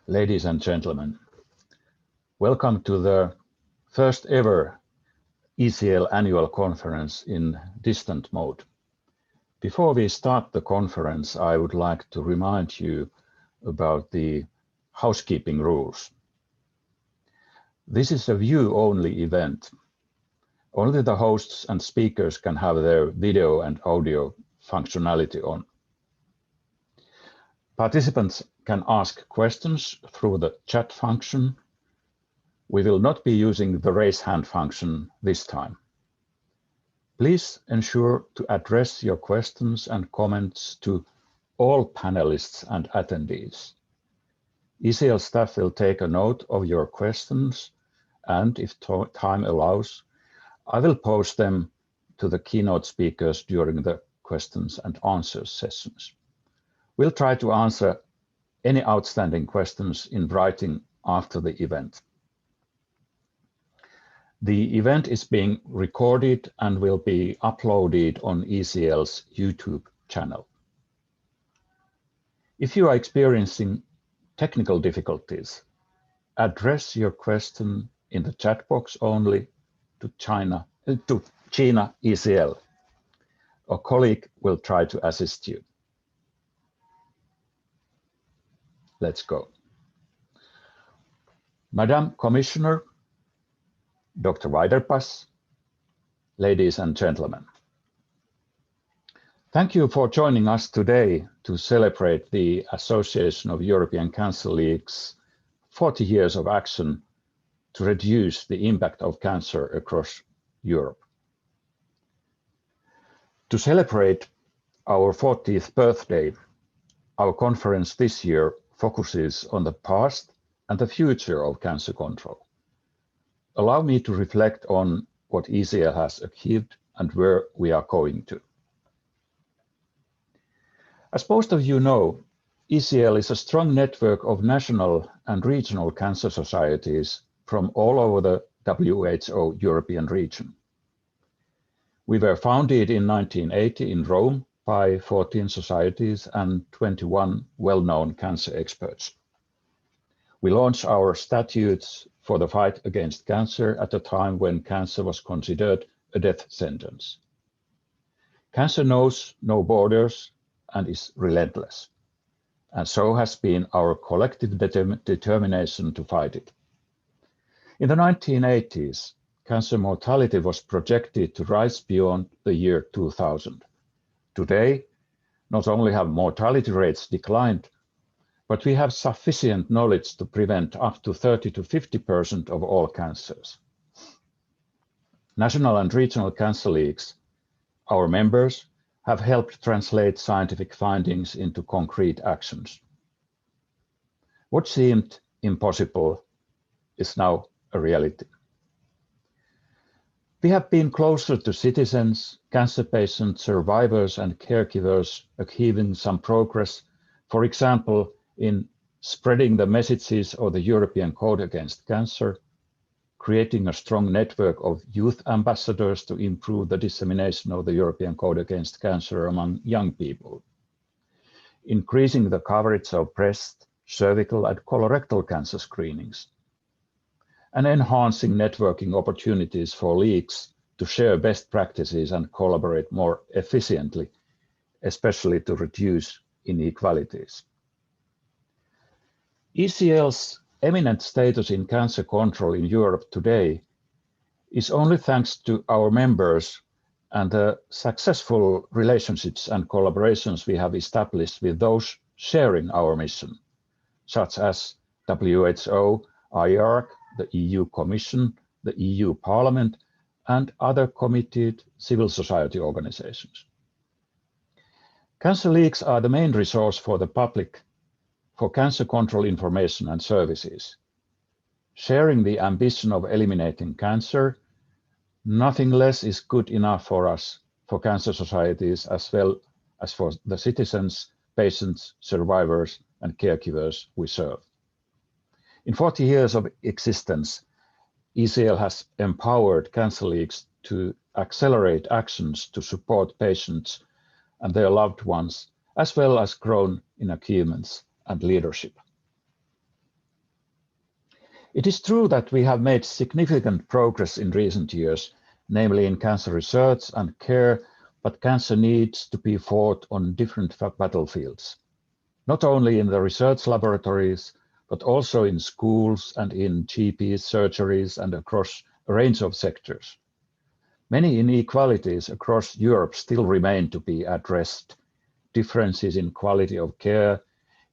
Ladies and gentlemen, welcome to the first ever ECL annual conference in distant mode. Before we start the conference, I would like to remind you about the housekeeping rules. This is a view-only event. Only the hosts and speakers can have their video and audio functionality on. Participants can ask questions through the chat function. We will not be using the raise hand function this time. Please ensure to address your questions and comments to all panelists and attendees. ECL staff will take a note of your questions, and if time allows, I will post them to the keynote speakers during the questions and answers sessions. We'll try to answer any outstanding questions in writing after the event. The event is being recorded and will be uploaded on ECL's YouTube channel. If you are experiencing technical difficulties, address your question in the chat box only to Gina ECL. A colleague will try to assist you. Let's go. Madam Commissioner, Dr. Weiderpass, ladies and gentlemen. Thank you for joining us today to celebrate the Association of European Cancer League's 40 years of action to reduce the impact of cancer across Europe. To celebrate our 40th birthday, our conference this year focuses on the past and the future of cancer control. Allow me to reflect on what ECL has achieved and where we are going to. As most of you know, ECL is a strong network of national and regional cancer societies from all over the WHO European region. We were founded in 1980 in Rome by 14 societies and 21 well-known cancer experts. We launched our statutes for the fight against cancer at a time when cancer was considered a death sentence. Cancer knows no borders and is relentless, and so has been our collective determination to fight it. In the 1980s, cancer mortality was projected to rise beyond the year 2000. Today, not only have mortality rates declined, but we have sufficient knowledge to prevent up to 30 to 50% of all cancers. National and regional cancer leagues, our members, have helped translate scientific findings into concrete actions. What seemed impossible is now a reality. We have been closer to citizens, cancer patients, survivors, and caregivers, achieving some progress, for example, in spreading the messages of the European Code Against Cancer, creating a strong network of youth ambassadors to improve the dissemination of the European Code Against Cancer among young people, increasing the coverage of breast, cervical, and colorectal cancer screenings, and enhancing networking opportunities for leagues to share best practices and collaborate more efficiently, especially to reduce inequalities. ECL's eminent status in cancer control in Europe today is only thanks to our members and the successful relationships and collaborations we have established with those sharing our mission, such as WHO, IARC, the EU Commission, the EU Parliament, and other committed civil society organizations. Cancer leagues are the main resource for the public for cancer control information and services. Sharing the ambition of eliminating cancer, nothing less is good enough for us, for cancer societies, as well as for the citizens, patients, survivors, and caregivers we serve. In 40 years of existence, ECL has empowered cancer leagues to accelerate actions to support patients and their loved ones, as well as grown in achievements and leadership. It is true that we have made significant progress in recent years, namely in cancer research and care, but cancer needs to be fought on different battlefields, not only in the research laboratories, but also in schools and in GPs, surgeries, and across a range of sectors. Many inequalities across Europe still remain to be addressed. Differences in quality of care,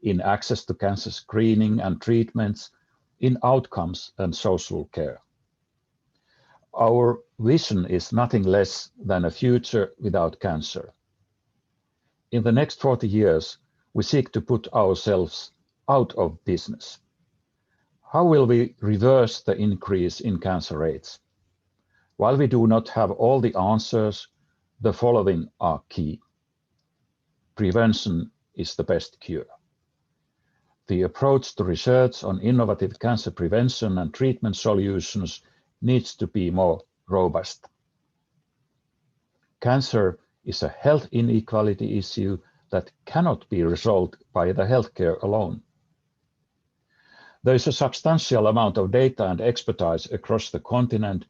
in access to cancer screening and treatments, in outcomes and social care. Our vision is nothing less than a future without cancer. In the next 40 years, we seek to put ourselves out of business. How will we reverse the increase in cancer rates? While we do not have all the answers, the following are key. Prevention is the best cure. The approach to research on innovative cancer prevention and treatment solutions needs to be more robust. Cancer is a health inequality issue that cannot be resolved by the healthcare alone. There is a substantial amount of data and expertise across the continent,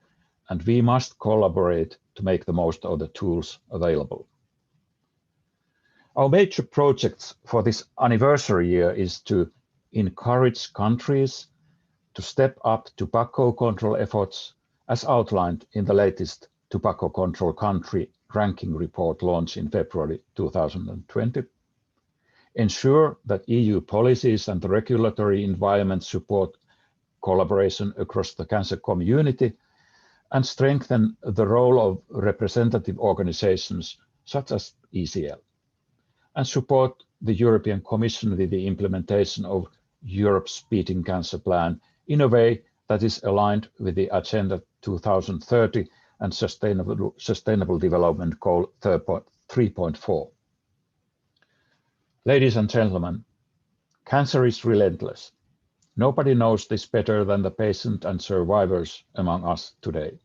and we must collaborate to make the most of the tools available. Our major projects for this anniversary year is to encourage countries to step up tobacco control efforts as outlined in the latest tobacco control country ranking report launched in February 2020. Ensure that EU policies and the regulatory environment support collaboration across the cancer community and strengthen the role of representative organizations such as ECL, and support the European Commission with the implementation of Europe's Beating Cancer Plan in a way that is aligned with the Agenda 2030 and Sustainable Development Goal 3.4. Ladies and gentlemen, cancer is relentless. Nobody knows this better than the patient and survivors among us today.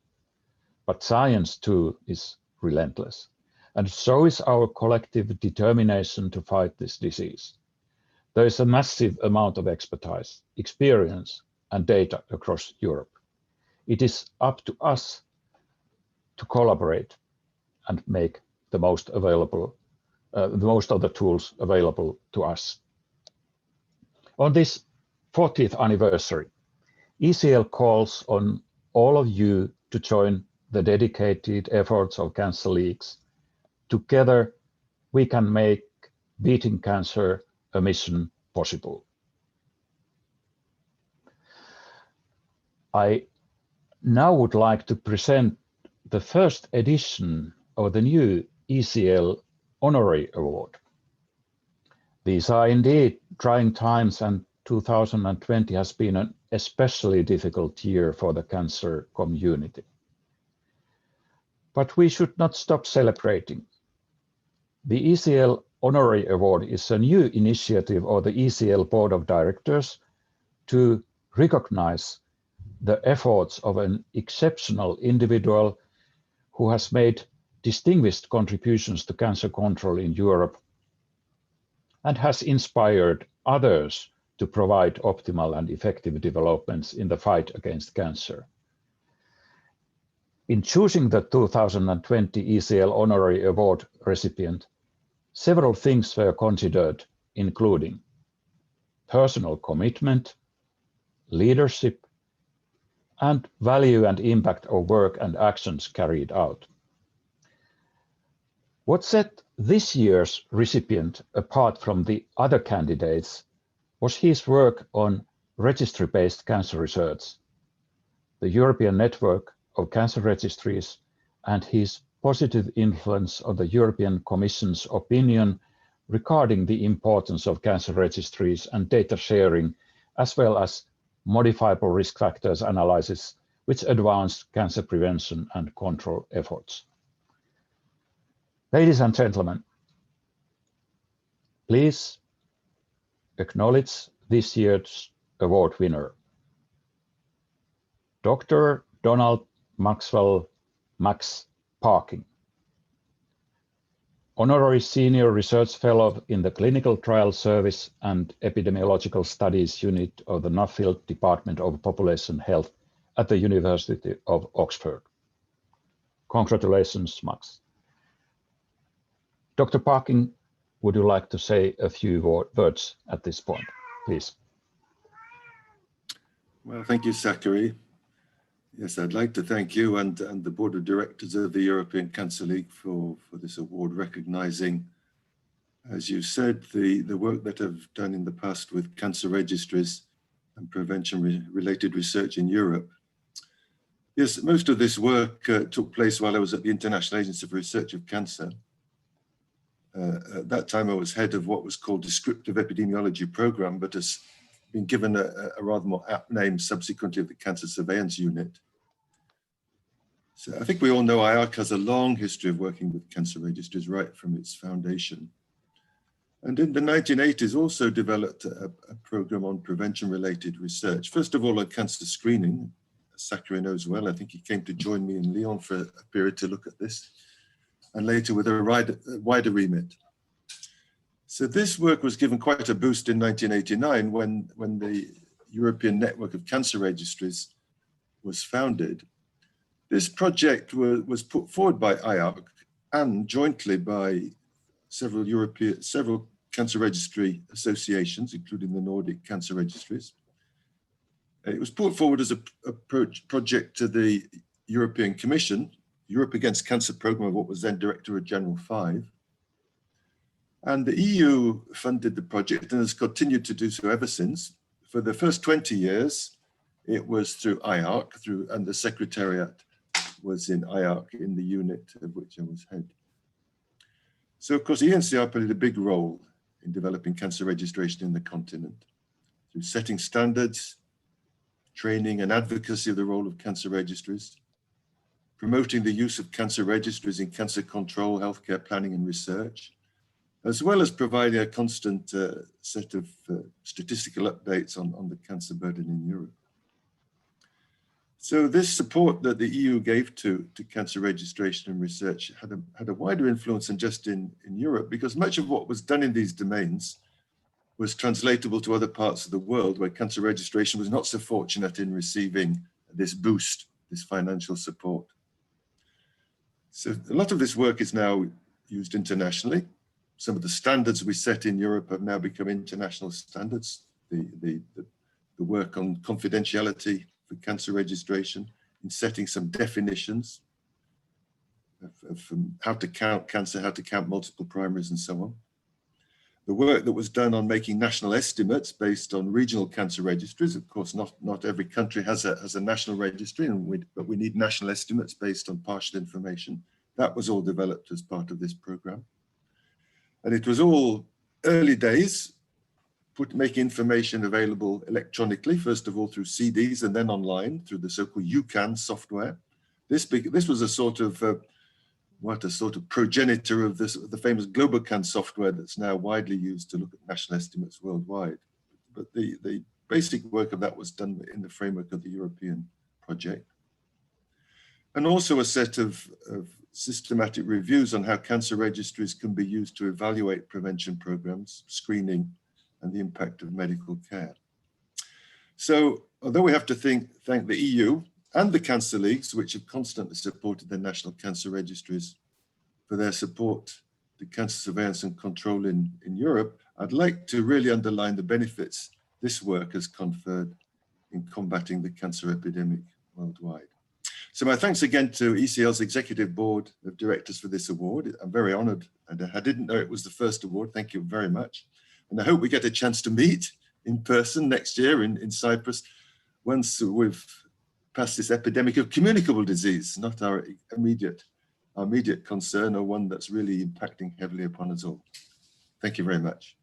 But science too is relentless, and so is our collective determination to fight this disease. There is a massive amount of expertise, experience, and data across Europe. It is up to us to collaborate and make the most of the tools available to us. On this 40th anniversary, ECL calls on all of you to join the dedicated efforts of Cancer Leagues. Together, we can make beating cancer a mission possible. I now would like to present the first edition of the new ECL Honorary Award. These are indeed trying times, and 2020 has been an especially difficult year for the cancer community. But we should not stop celebrating. The ECL Honorary Award is a new initiative of the ECL Board of Directors to recognize the efforts of an exceptional individual who has made distinguished contributions to cancer control in Europe and has inspired others to provide optimal and effective developments in the fight against cancer. In choosing the 2020 ECL Honorary Award recipient, several things were considered, including personal commitment, leadership, and value and impact of work and actions carried out. What set this year's recipient apart from the other candidates was his work on registry-based cancer research, the European Network of Cancer Registries, and his positive influence on the European Commission's opinion regarding the importance of cancer registries and data sharing, as well as modifiable risk factors analysis, which advanced cancer prevention and control efforts. Ladies and gentlemen, please acknowledge this year's award winner, Dr. Donald Maxwell Max Parkin. Honorary Senior Research Fellow in the Clinical Trial Service and Epidemiological Studies Unit of the Nuffield Department of Population Health at the University of Oxford. Congratulations, Max. Dr. Parkin, would you like to say a few words at this point, please? Well, thank you, Sakari. Yes, I'd like to thank you and the Board of Directors of the European Cancer League for this award, recognizing, as you said, the work that I've done in the past with cancer registries and prevention-related research in Europe. Yes, most of this work took place while I was at the International Agency for Research of Cancer. At that time, I was head of what was called Descriptive Epidemiology Program, but has been given a rather more apt name subsequently of the Cancer Surveillance Unit. So I think we all know IARC has a long history of working with cancer registries right from its foundation. And in the 1980s also developed a program on prevention-related research. First of all, on cancer screening, as Sakari knows well. I think he came to join me in Lyon for a period to look at this, and later with a wider remit. So this work was given quite a boost in 1989 when the European Network of Cancer Registries was founded. This project was put forward by IARC and jointly by several cancer registry associations, including the Nordic Cancer Registries. It was put forward as a project to the European Commission, Europe Against Cancer Programme, of what was then Directorate General 5. And the EU funded the project and has continued to do so ever since. For the first 20 years, it was through IARC, and the Secretariat was in IARC, in the unit of which I was head. So of course, ENCR played a big role in developing cancer registration in the continent through setting standards, training and advocacy of the role of cancer registries, promoting the use of cancer registries in cancer control, healthcare planning and research, as well as providing a constant set of statistical updates on the cancer burden in Europe. So this support that the EU gave to cancer registration and research had a wider influence than just in Europe, because much of what was done in these domains was translatable to other parts of the world where cancer registration was not so fortunate in receiving this boost, this financial support. So a lot of this work is now used internationally. Some of the standards we set in Europe have now become international standards. The work on confidentiality for cancer registration, in setting some definitions of how to count cancer, how to count multiple primaries and so on. The work that was done on making national estimates based on regional cancer registries. Of course, not every country has a national registry, but we need national estimates based on partial information. That was all developed as part of this program. And it was all early days, making information available electronically, first of all through CDs and then online through the so-called UCAN software. This was a sort of progenitor of the famous GloboCan software that's now widely used to look at national estimates worldwide. But the basic work of that was done in the framework of the European project. And also a set of systematic reviews on how cancer registries can be used to evaluate prevention programs, screening, and the impact of medical care. So although we have to thank the EU and the cancer leagues, which have constantly supported the national cancer registries for their support to cancer surveillance and control in Europe, I'd like to really underline the benefits this work has conferred in combating the cancer epidemic worldwide. So my thanks again to ECL's Executive Board of Directors for this award. I'm very honored, and I didn't know it was the first award. Thank you very much. And I hope we get a chance to meet in person next year in Cyprus, once we've passed this epidemic of communicable disease, not our immediate concern, or one that's really impacting heavily upon us all. Thank you very much.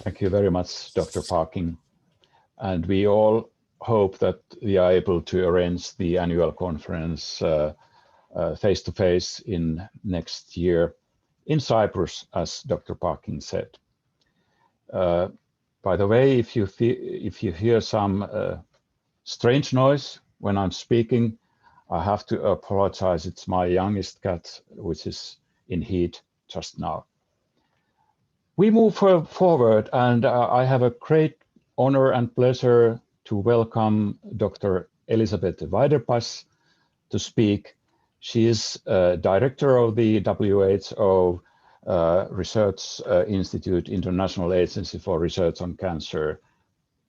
Thank you very much, Dr. Parkin. And we all hope that we are able to arrange the annual conference face-to-face in next year in Cyprus, as Dr. Parkin said. By the way, if you hear some strange noise when I'm speaking, I have to apologize. It's my youngest cat, which is in heat just now. We move forward, and I have a great honor and pleasure to welcome Dr. Elisabete Weiderpass to speak. She is director of the WHO Research Institute International Agency for Research on Cancer.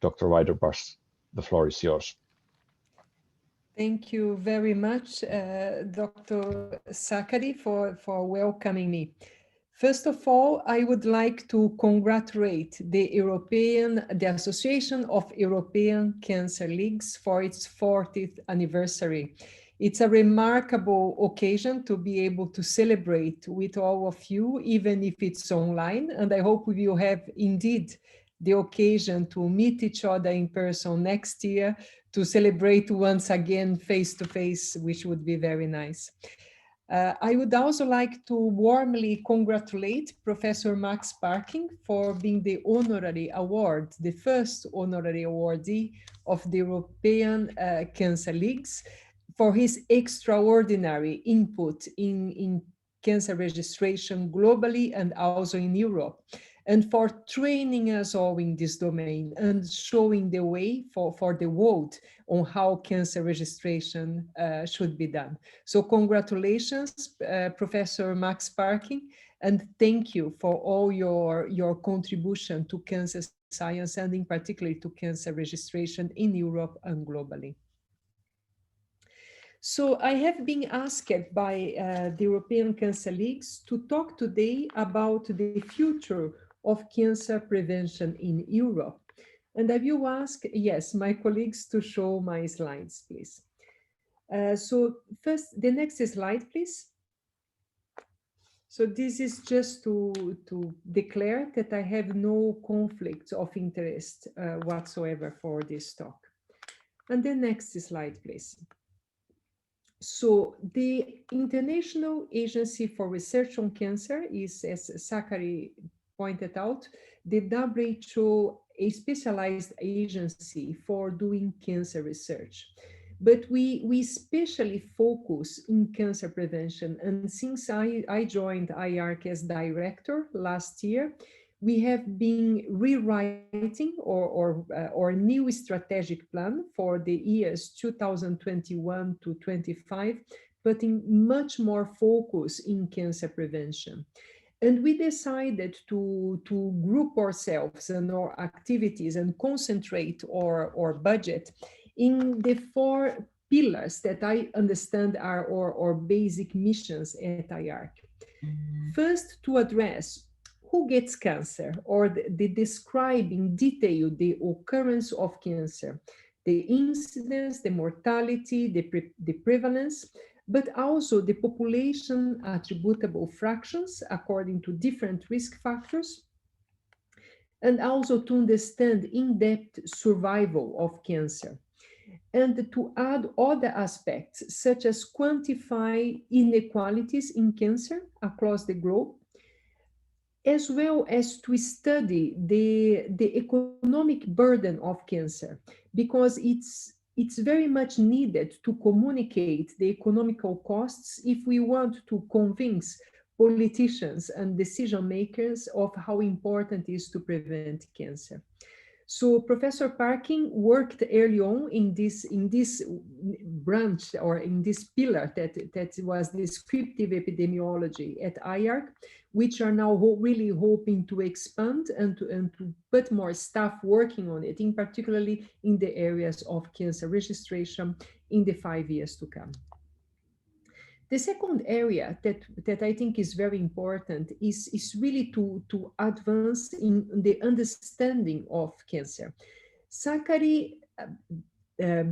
Dr. Weiderpass, the floor is yours. Thank you very much, Dr. Sakari, for welcoming me. First of all, I would like to congratulate the Association of European Cancer Leagues for its 40th anniversary. It's a remarkable occasion to be able to celebrate with all of you, even if it's online, and I hope we will have indeed the occasion to meet each other in person next year to celebrate once again face-to-face, which would be very nice. I would also like to warmly congratulate Professor Max Parkin for being the honorary award, the first honorary awardee of the European Cancer Leagues, for his extraordinary input in cancer registration globally and also in Europe, and for training us all in this domain and showing the way for the world on how cancer registration should be done. So congratulations, Professor Max Parkin, and thank you for all your contribution to cancer science and in particular to cancer registration in Europe and globally. So I have been asked by the European Cancer Leagues to talk today about the future of cancer prevention in Europe. And I will ask, yes, my colleagues to show my slides, please. So first, the next slide, please. So this is just to declare that I have no conflict of interest whatsoever for this talk. And the next slide, please. So the International Agency for Research on Cancer is, as Sakari pointed out, the WHO, a specialized agency for doing cancer research. But we especially focus in cancer prevention. And since I joined IARC as director last year, we have been rewriting our new strategic plan for the years 2021 to 25, putting much more focus in cancer prevention. And we decided to group ourselves and our activities and concentrate our budget in the 4 pillars that I understand are our basic missions at IARC. First, to address who gets cancer, or the describe in detail the occurrence of cancer, the incidence, the mortality, the prevalence, but also the population attributable fractions according to different risk factors, and also to understand in-depth survival of cancer, and to add other aspects such as quantify inequalities in cancer across the globe, as well as to study the economic burden of cancer, because it's very much needed to communicate the economical costs if we want to convince politicians and decision makers of how important it is to prevent cancer. So Professor Parkin worked early on in this branch, or in this pillar that was descriptive epidemiology at IARC, which are now really hoping to expand and to put more staff working on it, in particularly in the areas of cancer registration in the 5 years to come. The second area that I think is very important is really to advance in the understanding of cancer. Sakari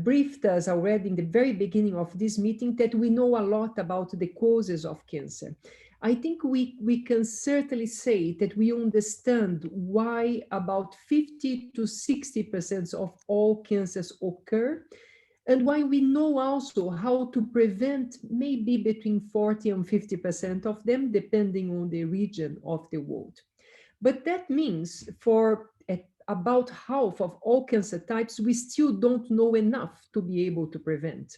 briefed us already in the very beginning of this meeting that we know a lot about the causes of cancer. I think we can certainly say that we understand why about 50 to 60% of all cancers occur, and why we know also how to prevent maybe between 40 and 50% of them, depending on the region of the world. But that means for about half of all cancer types, we still don't know enough to be able to prevent.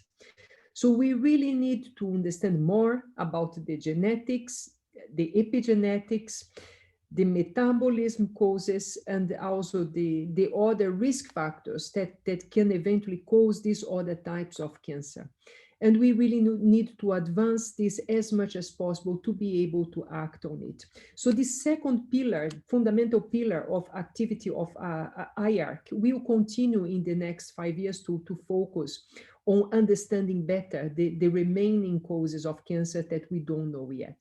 So we really need to understand more about the genetics, the epigenetics, the metabolism causes, and also the other risk factors that can eventually cause these other types of cancer. And we really need to advance this as much as possible to be able to act on it. So this second pillar, fundamental pillar of activity of IARC will continue in the next 5 years to focus on understanding better the remaining causes of cancer that we don't know yet.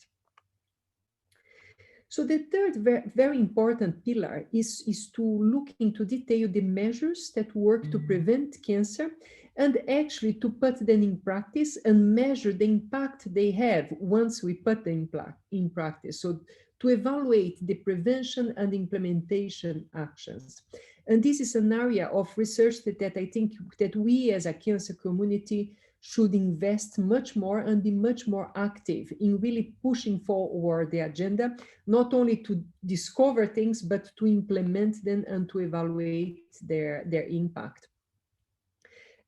So the third very important pillar is to look into detail the measures that work to prevent cancer and actually to put them in practice and measure the impact they have once we put them in practice. So to evaluate the prevention and implementation actions. And this is an area of research that I think that we as a cancer community should invest much more and be much more active in really pushing forward the agenda, not only to discover things, but to implement them and to evaluate their impact.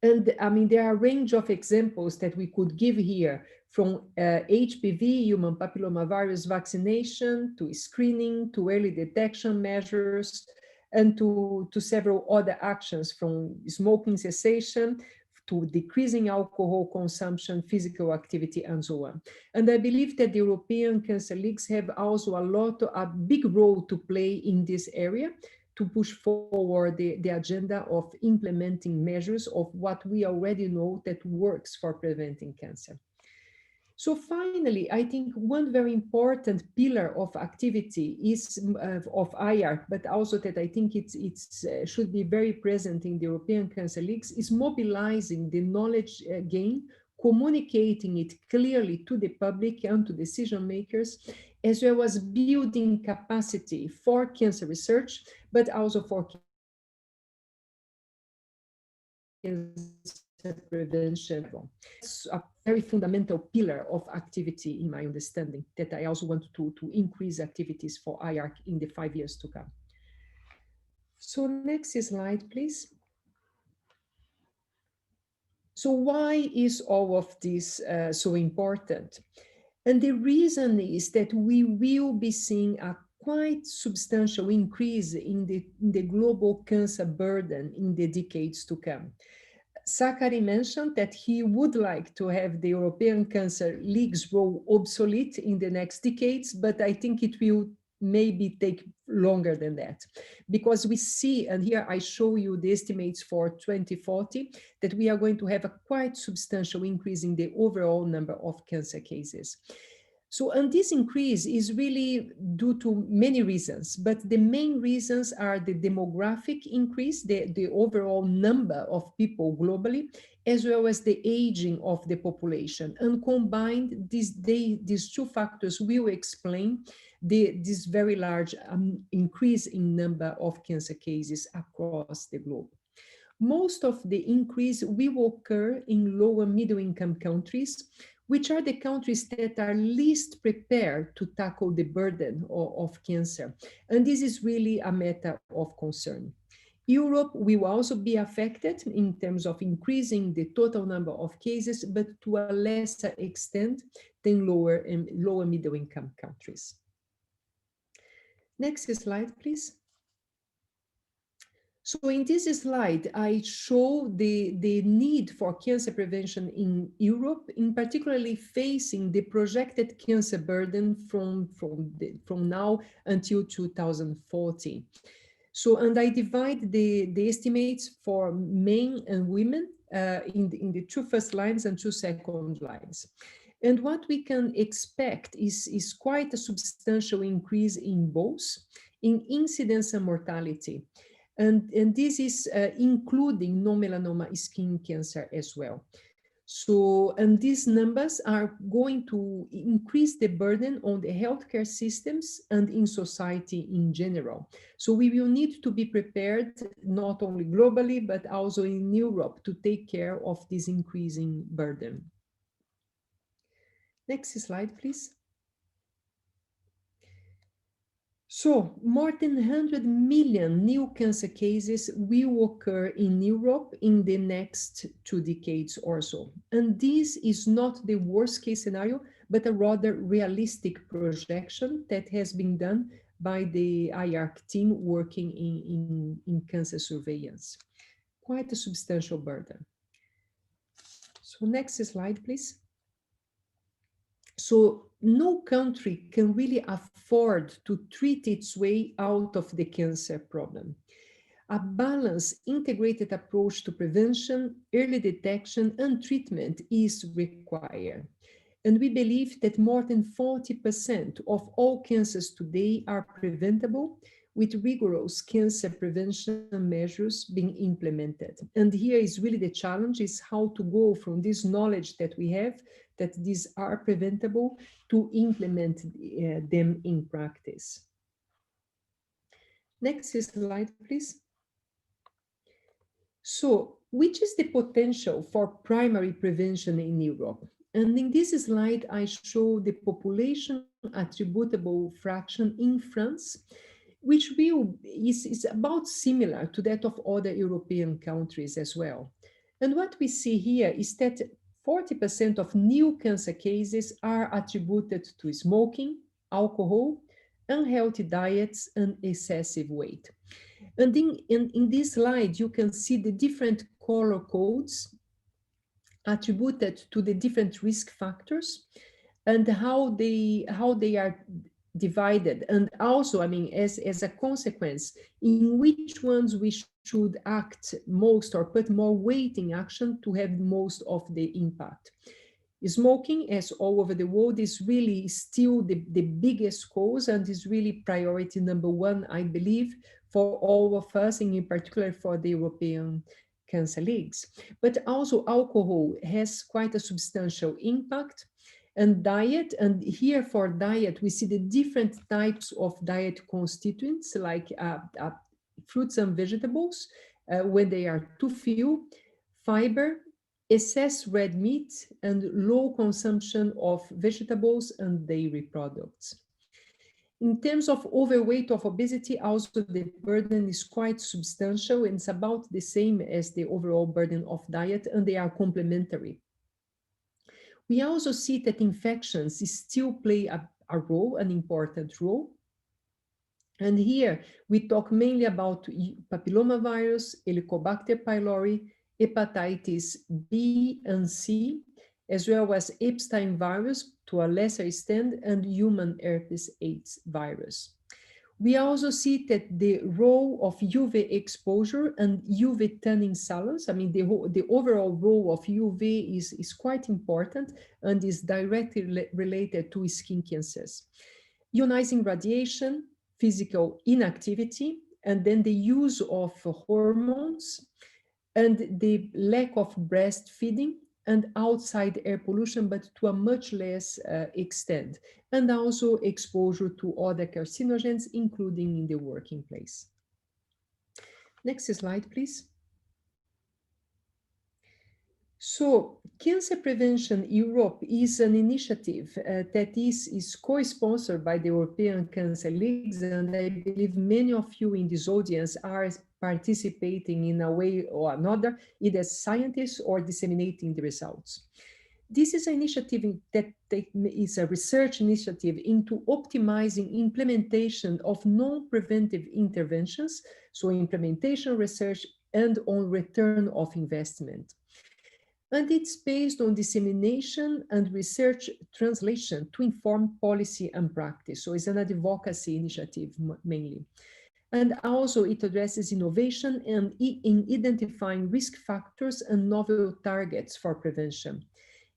And I mean, there are a range of examples that we could give here, from HPV, human papillomavirus vaccination, to screening, to early detection measures, and to several other actions, from smoking cessation to decreasing alcohol consumption, physical activity, and so on. And I believe that the European Cancer Leagues have also a big role to play in this area, to push forward the agenda of implementing measures of what we already know that works for preventing cancer. So finally, I think one very important pillar of activity is of IARC, but also that I think it should be very present in the European Cancer Leagues, is mobilizing the knowledge gain, communicating it clearly to the public and to decision makers, as well as building capacity for cancer research, but also for cancer prevention. It's a very fundamental pillar of activity in my understanding, that I also want to increase activities for IARC in the 5 years to come. So next slide, please. So why is all of this so important? And the reason is that we will be seeing a quite substantial increase in the global cancer burden in the decades to come. Sakari mentioned that he would like to have the European Cancer League's role obsolete in the next decades, but I think it will maybe take longer than that, because we see, and here I show you the estimates for 2040, that we are going to have a quite substantial increase in the overall number of cancer cases. So, and this increase is really due to many reasons, but the main reasons are the demographic increase, the overall number of people globally, as well as the aging of the population. And combined, these two factors will explain this very large increase in number of cancer cases across the globe. Most of the increase will occur in lower middle income countries, which are the countries that are least prepared to tackle the burden of cancer. And this is really a matter of concern. Europe will also be affected in terms of increasing the total number of cases, but to a lesser extent than lower and lower middle income countries. Next slide, please. So in this slide, I show the need for cancer prevention in Europe, in particularly facing the projected cancer burden from now until 2040. So, and I divide the estimates for men and women in the two first lines and two second lines. And what we can expect is quite a substantial increase in both, in incidence and mortality. And this is including non-melanoma skin cancer as well. So, and these numbers are going to increase the burden on the healthcare systems and in society in general. So we will need to be prepared, not only globally, but also in Europe, to take care of this increasing burden. Next slide, please. So, more than 100 million new cancer cases will occur in Europe in the next 2 decades or so. And this is not the worst case scenario, but a rather realistic projection that has been done by the IARC team working in cancer surveillance. Quite a substantial burden. So next slide, please. So no country can really afford to treat its way out of the cancer problem. A balanced, integrated approach to prevention, early detection, and treatment is required. And we believe that more than 40% of all cancers today are preventable with rigorous cancer prevention measures being implemented. And here is really the challenge, is how to go from this knowledge that we have, that these are preventable, to implement them in practice. Next slide, please. So, which is the potential for primary prevention in Europe? And in this slide, I show the population attributable fraction in France, which is about similar to that of other European countries as well. And what we see here is that 40% of new cancer cases are attributed to smoking, alcohol, unhealthy diets, and excessive weight. And in this slide, you can see the different color codes attributed to the different risk factors and how they are divided. And also, I mean, as a consequence, in which ones we should act most or put more weight in action to have most of the impact. Smoking, as all over the world, is really still the biggest cause and is really priority number one, I believe, for all of us, and in particular for the European Cancer Leagues. But also alcohol has quite a substantial impact, and diet. And here for diet, we see the different types of diet constituents, like fruits and vegetables, when they are too few, fiber, excess red meat, and low consumption of vegetables and dairy products. In terms of overweight, of obesity, also the burden is quite substantial, and it's about the same as the overall burden of diet, and they are complementary. We also see that infections still play a role, an important role. And here we talk mainly about papillomavirus, Helicobacter pylori, hepatitis B and C, as well as Epstein virus to a lesser extent, and human herpes AIDS virus. We also see that the role of UV exposure and UV tanning salons, I mean, the overall role of UV is quite important and is directly related to skin cancers. Ionizing radiation, physical inactivity, and then the use of hormones, and the lack of breastfeeding, and outside air pollution, but to a much less extent, and also exposure to other carcinogens, including in the working place. Next slide, please. So, Cancer Prevention Europe is an initiative that is co-sponsored by the European Cancer Leagues, and I believe many of you in this audience are participating in a way or another, either as scientists or disseminating the results. This is an initiative that is a research initiative into optimizing implementation of non-preventive interventions, so implementation research and on return of investment. And it's based on dissemination and research translation to inform policy and practice. So it's an advocacy initiative mainly. And also it addresses innovation and in identifying risk factors and novel targets for prevention.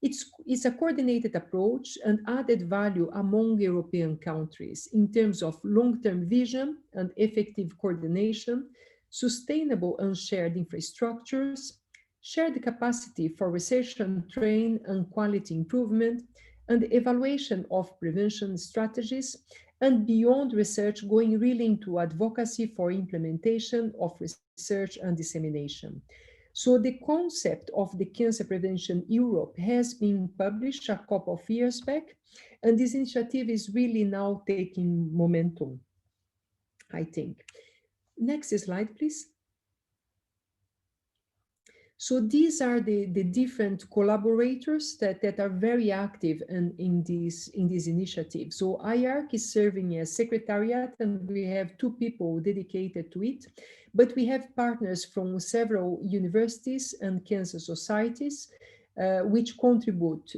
It's a coordinated approach and added value among European countries in terms of long-term vision and effective coordination, sustainable and shared infrastructures, shared capacity for research and train and quality improvement, and evaluation of prevention strategies, and beyond research, going really into advocacy for implementation of research and dissemination. So the concept of the Cancer Prevention Europe has been published a couple of years back, and this initiative is really now taking momentum, I think. Next slide, please. So these are the different collaborators that are very active in this initiative. So IARC is serving as secretariat, and we have 2 people dedicated to it. But we have partners from several universities and cancer societies, which contribute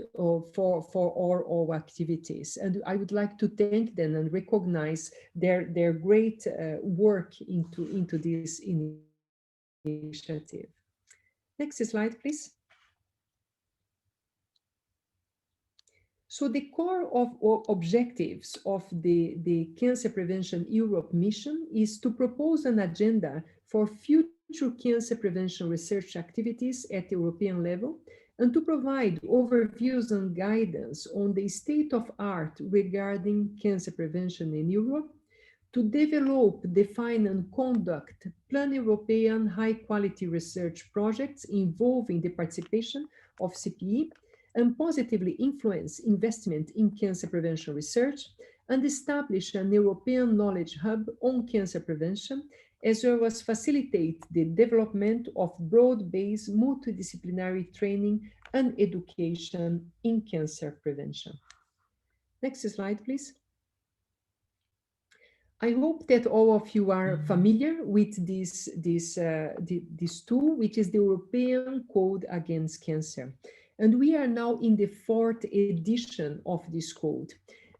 for all activities. And I would like to thank them and recognize their great work into this initiative. Next slide, please. So the core of objectives of the Cancer Prevention Europe mission is to propose an agenda for future cancer prevention research activities at European level, and to provide overviews and guidance on the state of art regarding cancer prevention in Europe, to develop, define and conduct pan-European high-quality research projects involving the participation of CPE, and positively influence investment in cancer prevention research, and establish an European knowledge hub on cancer prevention, as well as facilitate the development of broad-based multidisciplinary training and education in cancer prevention. Next slide, please. I hope that all of you are familiar with this tool, which is the European Code Against Cancer. And we are now in the 4th edition of this code.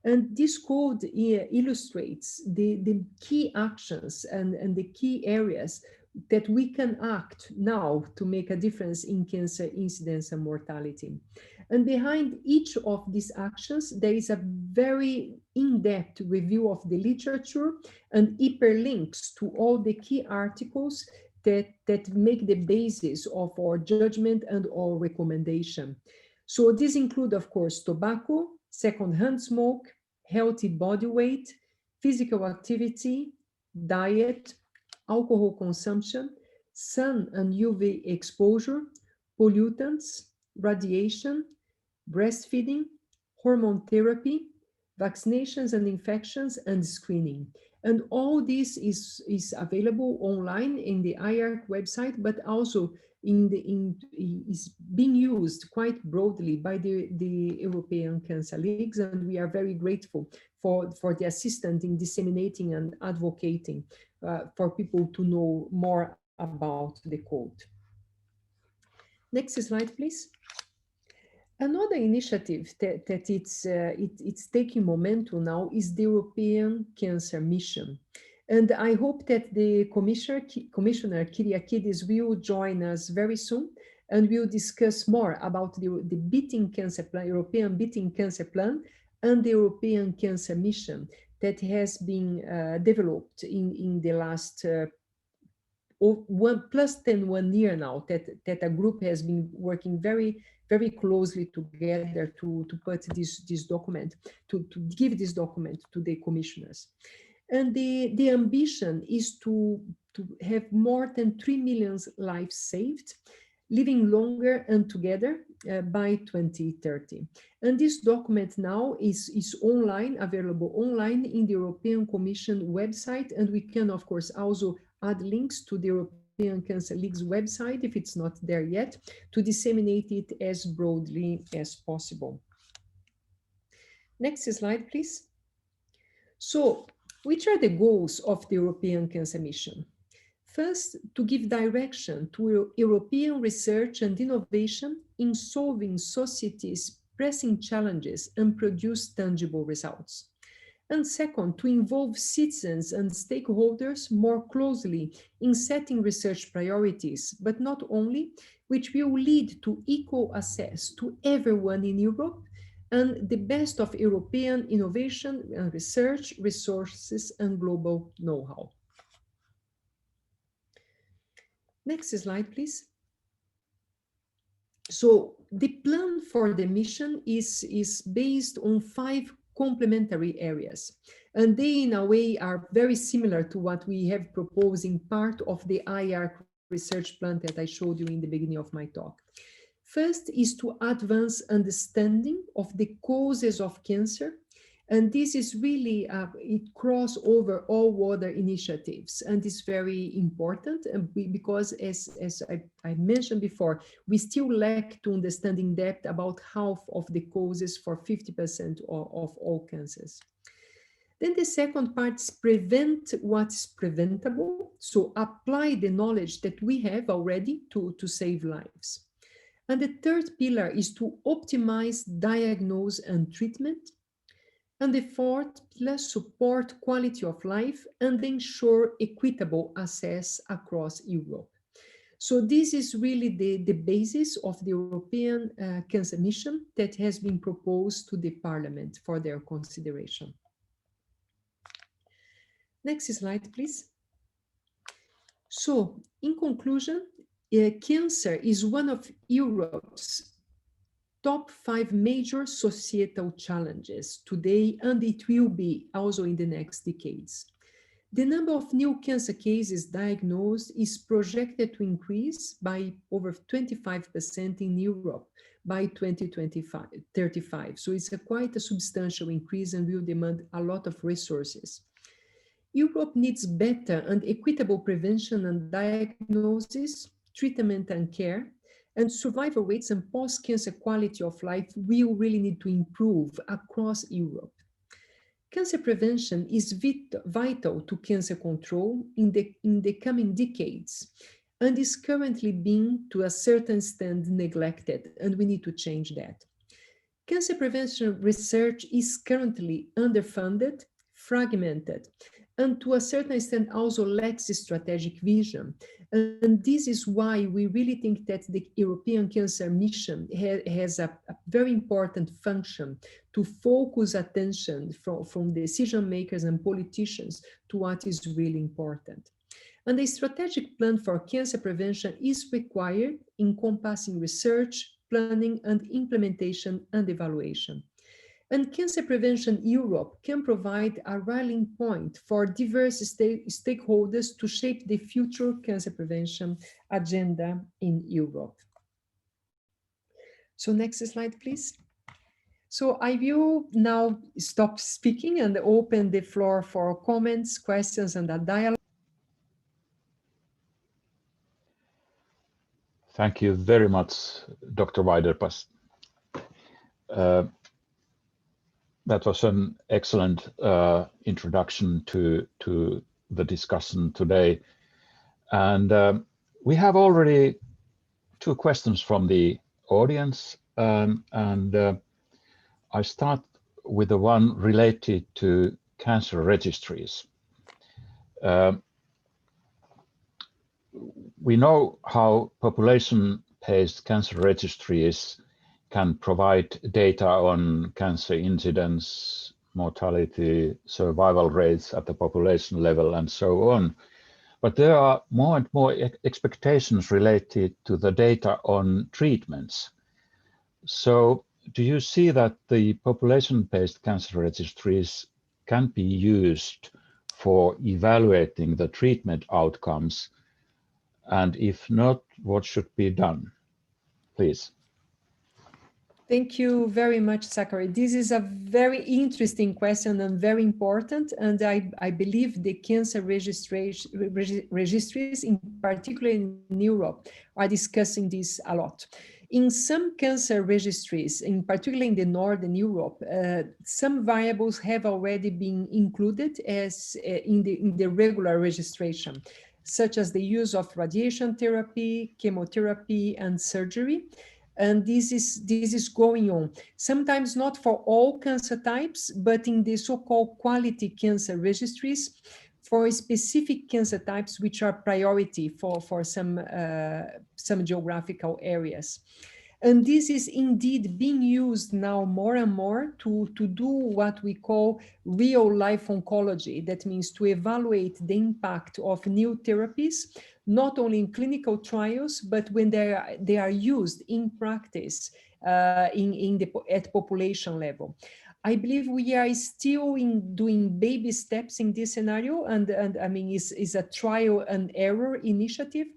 And this code illustrates the key actions and the key areas that we can act now to make a difference in cancer incidence and mortality. And behind each of these actions, there is a very in-depth review of the literature and hyperlinks to all the key articles that make the basis of our judgment and our recommendation. So these include, of course, tobacco, secondhand smoke, healthy body weight, physical activity, diet, alcohol consumption, sun and UV exposure, pollutants, radiation, breastfeeding, hormone therapy, vaccinations and infections, and screening. And all this is available online in the IARC website, but also is being used quite broadly by the European Cancer Leagues, and we are very grateful for the assistance in disseminating and advocating for people to know more about the code. Next slide, please. Another initiative that it's taking momentum now is the European Cancer Mission. And I hope that the Commissioner Kyriakides will join us very soon, and we'll discuss more about the Beating Cancer Plan, European Beating Cancer Plan, and the European Cancer Mission that has been developed in the last +1 year now, that a group has been working very closely together to put this document, to give this document to the commissioners. And the ambition is to have more than 3 million lives saved, living longer and together by 2030. And this document now is online, available online in the European Commission website, and we can, of course, also add links to the European Cancer League's website, if it's not there yet, to disseminate it as broadly as possible. Next slide, please. So, which are the goals of the European Cancer Mission? First, to give direction to European research and innovation in solving society's pressing challenges and produce tangible results. And second, to involve citizens and stakeholders more closely in setting research priorities, but not only, which will lead to equal access to everyone in Europe and the best of European innovation and research, resources, and global know-how. Next slide, please. So the plan for the mission is based on 5 complementary areas, and they in a way are very similar to what we have proposed in part of the IARC research plan that I showed you in the beginning of my talk. First is to advance understanding of the causes of cancer And this is really, it crosses over all other initiatives, and is very important because as I mentioned before, we still lack to understand in depth about half of the causes for 50% of all cancers. Then the second part is prevent what's preventable. So apply the knowledge that we have already to save lives. And the third pillar is to optimize diagnosis and treatment. And the fourth pillar, support quality of life and ensure equitable access across Europe. So this is really the basis of the European Cancer Mission that has been proposed to the Parliament for their consideration. Next slide, please. So, in conclusion, cancer is one of Europe's top 5 major societal challenges today, and it will be also in the next decades. The number of new cancer cases diagnosed is projected to increase by over 25% in Europe by 2035. So it's quite a substantial increase and will demand a lot of resources. Europe needs better and equitable prevention and diagnosis, treatment and care, and survival rates and post-cancer quality of life will really need to improve across Europe. Cancer prevention is vital to cancer control in the coming decades and is currently being, to a certain extent, neglected, and we need to change that. Cancer prevention research is currently underfunded, fragmented, and to a certain extent also lacks a strategic vision. And this is why we really think that the European Cancer Mission has a very important function to focus attention from decision makers and politicians to what is really important. And a strategic plan for cancer prevention is required, encompassing research, planning and implementation and evaluation. And Cancer Prevention Europe can provide a rallying point for diverse stakeholders to shape the future cancer prevention agenda in Europe. So next slide, please. So I will now stop speaking and open the floor for comments, questions, and a dialogue. Thank you very much, Dr. Weiderpass. That was an excellent introduction to the discussion today. And we have already 2 questions from the audience. I start with the one related to cancer registries. We know how population-based cancer registries can provide data on cancer incidence, mortality, survival rates at the population level, and so on. But there are more and more expectations related to the data on treatments. So do you see that the population-based cancer registries can be used for evaluating the treatment outcomes? And if not, what should be done? Please. Thank you very much, Sakari. This is a very interesting question and very important. And I believe the cancer registries, in particular in Europe, are discussing this a lot. In some cancer registries, in particular in the Northern Europe, some variables have already been included as in the regular registration, such as the use of radiation therapy, chemotherapy, and surgery. And this is going on, sometimes not for all cancer types, but in the so-called quality cancer registries for specific cancer types, which are priority for some geographical areas. And this is indeed being used now more and more to do what we call real-life oncology. That means to evaluate the impact of new therapies, not only in clinical trials, but when they are used in practice at population level. I believe we are still doing baby steps in this scenario, and I mean, it's a trial and error initiative.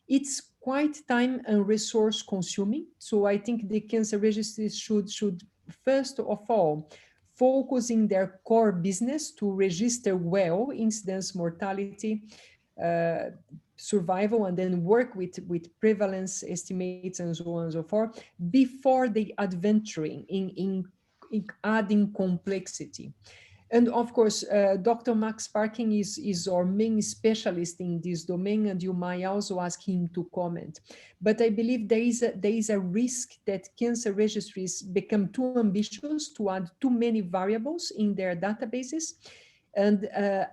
It's quite time and resource consuming. So I think the cancer registries should first of all focusing their core business to register well incidence, mortality, survival, and then work with prevalence estimates and so on and so forth before they adventuring in adding complexity. And of course, Dr. Max Parkin is our main specialist in this domain, and you might also ask him to comment. But I believe there is a risk that cancer registries become too ambitious to add too many variables in their databases, and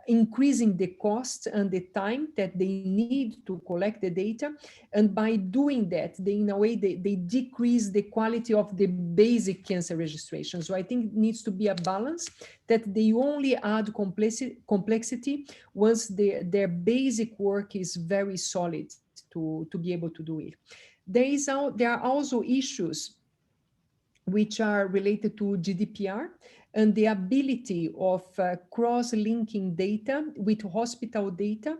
increasing the cost and the time that they need to collect the data. And by doing that, they, in a way, they decrease the quality of the basic cancer registration. So I think it needs to be a balance, that they only add complexity once their basic work is very solid to be able to do it. There are also issues which are related to GDPR and the ability of cross-linking data with hospital data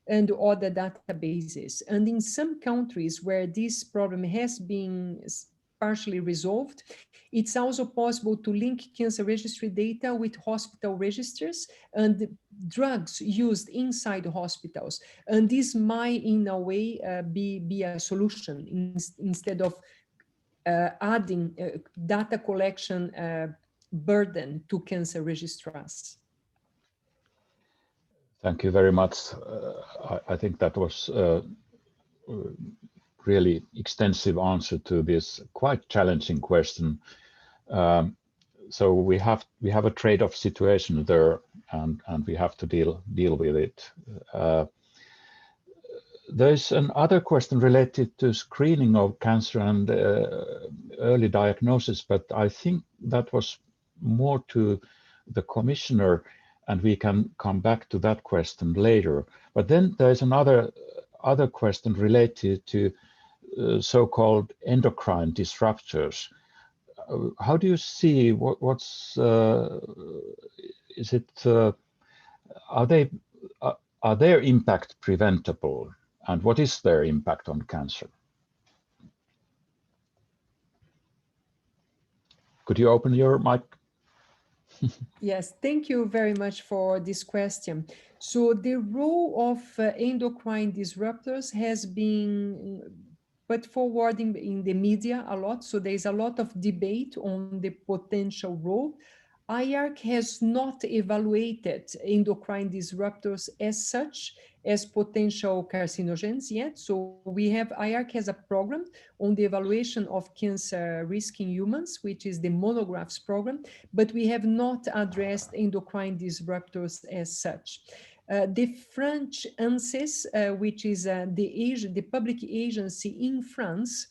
and other databases. And in some countries where this problem has been partially resolved, it's also possible to link cancer registry data with hospital registers and drugs used inside hospitals. And this might, in a way, be a solution instead of adding data collection burden to cancer registrars. Thank you very much. I think that was a really extensive answer to this quite challenging question. So we have a trade-off situation there, and we have to deal with it. There's another question related to screening of cancer and early diagnosis, but I think that was more to the commissioner, and we can come back to that question later. But then there's another question related to so-called endocrine disruptors. How do you see are their impact preventable, and what is their impact on cancer? Could you open your mic? Yes, thank you very much for this question. So the role of endocrine disruptors has been put forward in the media a lot. So there's a lot of debate on the potential role. IARC has not evaluated endocrine disruptors as such as potential carcinogens yet. So IARC has a program on the evaluation of cancer risk in humans, which is the Monographs program, but we have not addressed endocrine disruptors as such. The French ANSES, which is the public agency in France,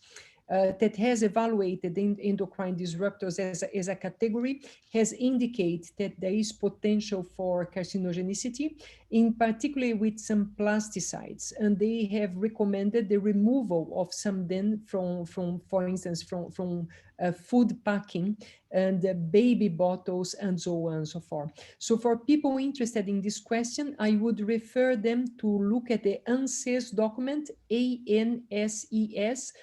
that has evaluated endocrine disruptors as a category, has indicated that there is potential for carcinogenicity, in particular with some plasticides, and they have recommended the removal of some then from for instance, from food packing and baby bottles and so on and so forth. So for people interested in this question, I would refer them to look at the ANSES document, ANSES.fr,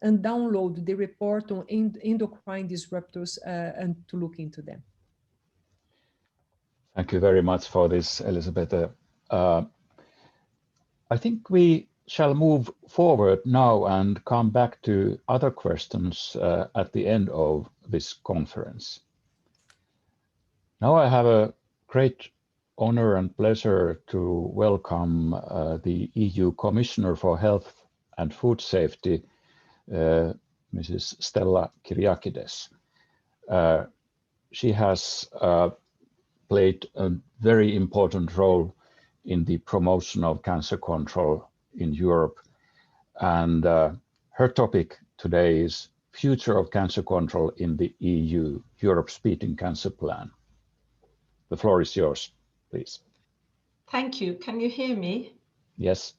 and download the report on endocrine disruptors and to look into them. Thank you very much for this, Elisabete. I think we shall move forward now and come back to other questions at the end of this conference. Now I have a great honor and pleasure to welcome the EU Commissioner for Health and Food Safety, Mrs. Stella Kyriakides. She has played a very important role in the promotion of cancer control in Europe. And her topic today is Future of Cancer Control in the EU, Europe's Beating Cancer Plan. The floor is yours, please. Thank you. Can you hear me? Yes.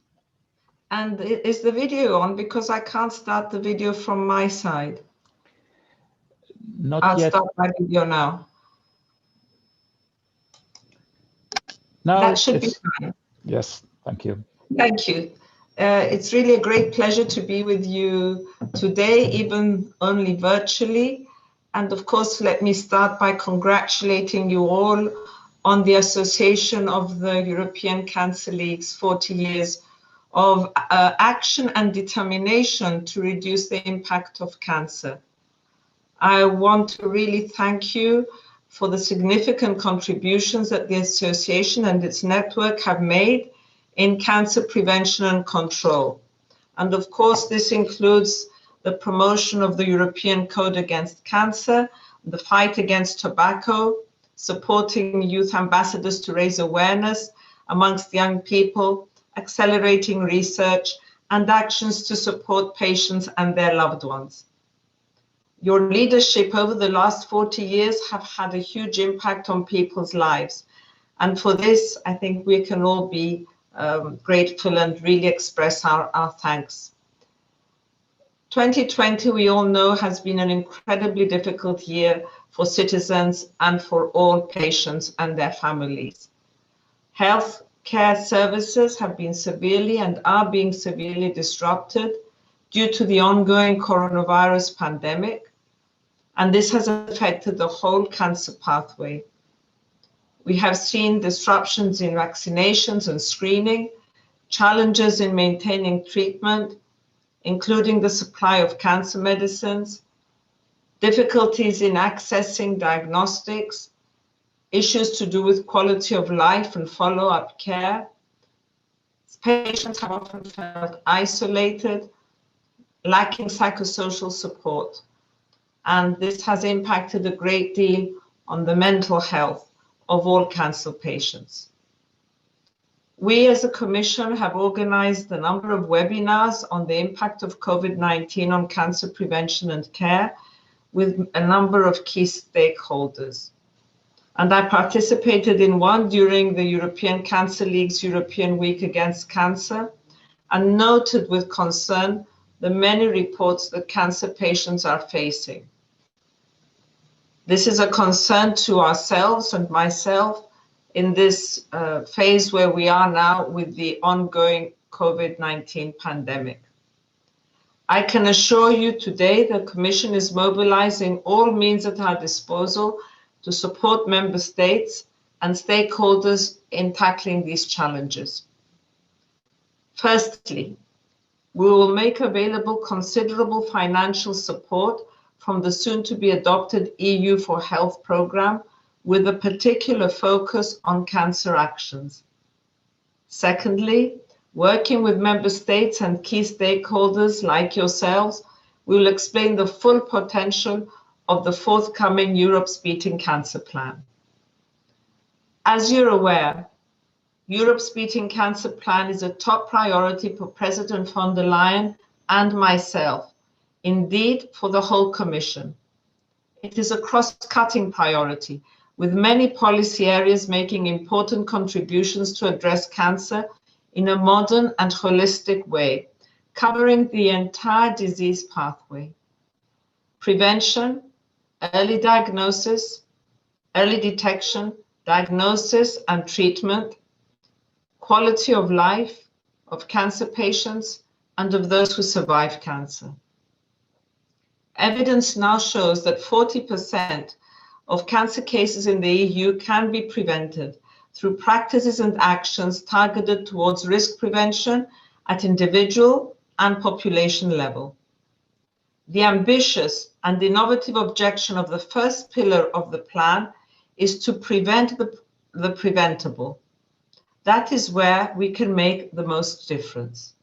And is the video on? Because I can't start the video from my side. Not I'll yet. start my video now. Now that should be fine. Yes, thank you. Thank you. It's really a great pleasure to be with you today, even only virtually. And of course, let me start by congratulating you all on the association of the European Cancer League's 40 years of action and determination to reduce the impact of cancer. I want to really thank you for the significant contributions that the association and its network have made in cancer prevention and control. And of course, this includes the promotion of the European Code Against Cancer, the fight against tobacco, supporting youth ambassadors to raise awareness amongst young people, accelerating research, and actions to support patients and their loved ones. Your leadership over the last 40 years have had a huge impact on people's lives. And for this, I think we can all be grateful and really express our thanks. 2020, we all know, has been an incredibly difficult year for citizens and for all patients and their families. Healthcare services have been severely and are being severely disrupted due to the ongoing coronavirus pandemic, and this has affected the whole cancer pathway. We have seen disruptions in vaccinations and screening, challenges in maintaining treatment, including the supply of cancer medicines, difficulties in accessing diagnostics, issues to do with quality of life and follow-up care. Patients have often felt isolated, lacking psychosocial support, and this has impacted a great deal on the mental health of all cancer patients. We as a Commission have organized a number of webinars on the impact of COVID-19 on cancer prevention and care with a number of key stakeholders. And I participated in one during the European Cancer League's European Week Against Cancer and noted with concern the many reports that cancer patients are facing. This is a concern to ourselves and myself in this phase where we are now with the ongoing COVID-19 pandemic. I can assure you today the Commission is mobilizing all means at our disposal to support member states and stakeholders in tackling these challenges. Firstly, we will make available considerable financial support from the soon-to-be-adopted EU for Health programme with a particular focus on cancer actions. Secondly, working with member states and key stakeholders like yourselves, we will explain the full potential of the forthcoming Europe's Beating Cancer Plan. As you're aware, Europe's Beating Cancer Plan is a top priority for President von der Leyen and myself, indeed for the whole Commission. It is a cross-cutting priority, with many policy areas making important contributions to address cancer in a modern and holistic way, covering the entire disease pathway. Prevention, early diagnosis, early detection, diagnosis and treatment, quality of life of cancer patients and of those who survive cancer. Evidence now shows that 40% of cancer cases in the EU can be prevented through practices and actions targeted towards risk prevention at individual and population level. The ambitious and innovative objection of the first pillar of the plan is to prevent the preventable. That is where we can make the most difference.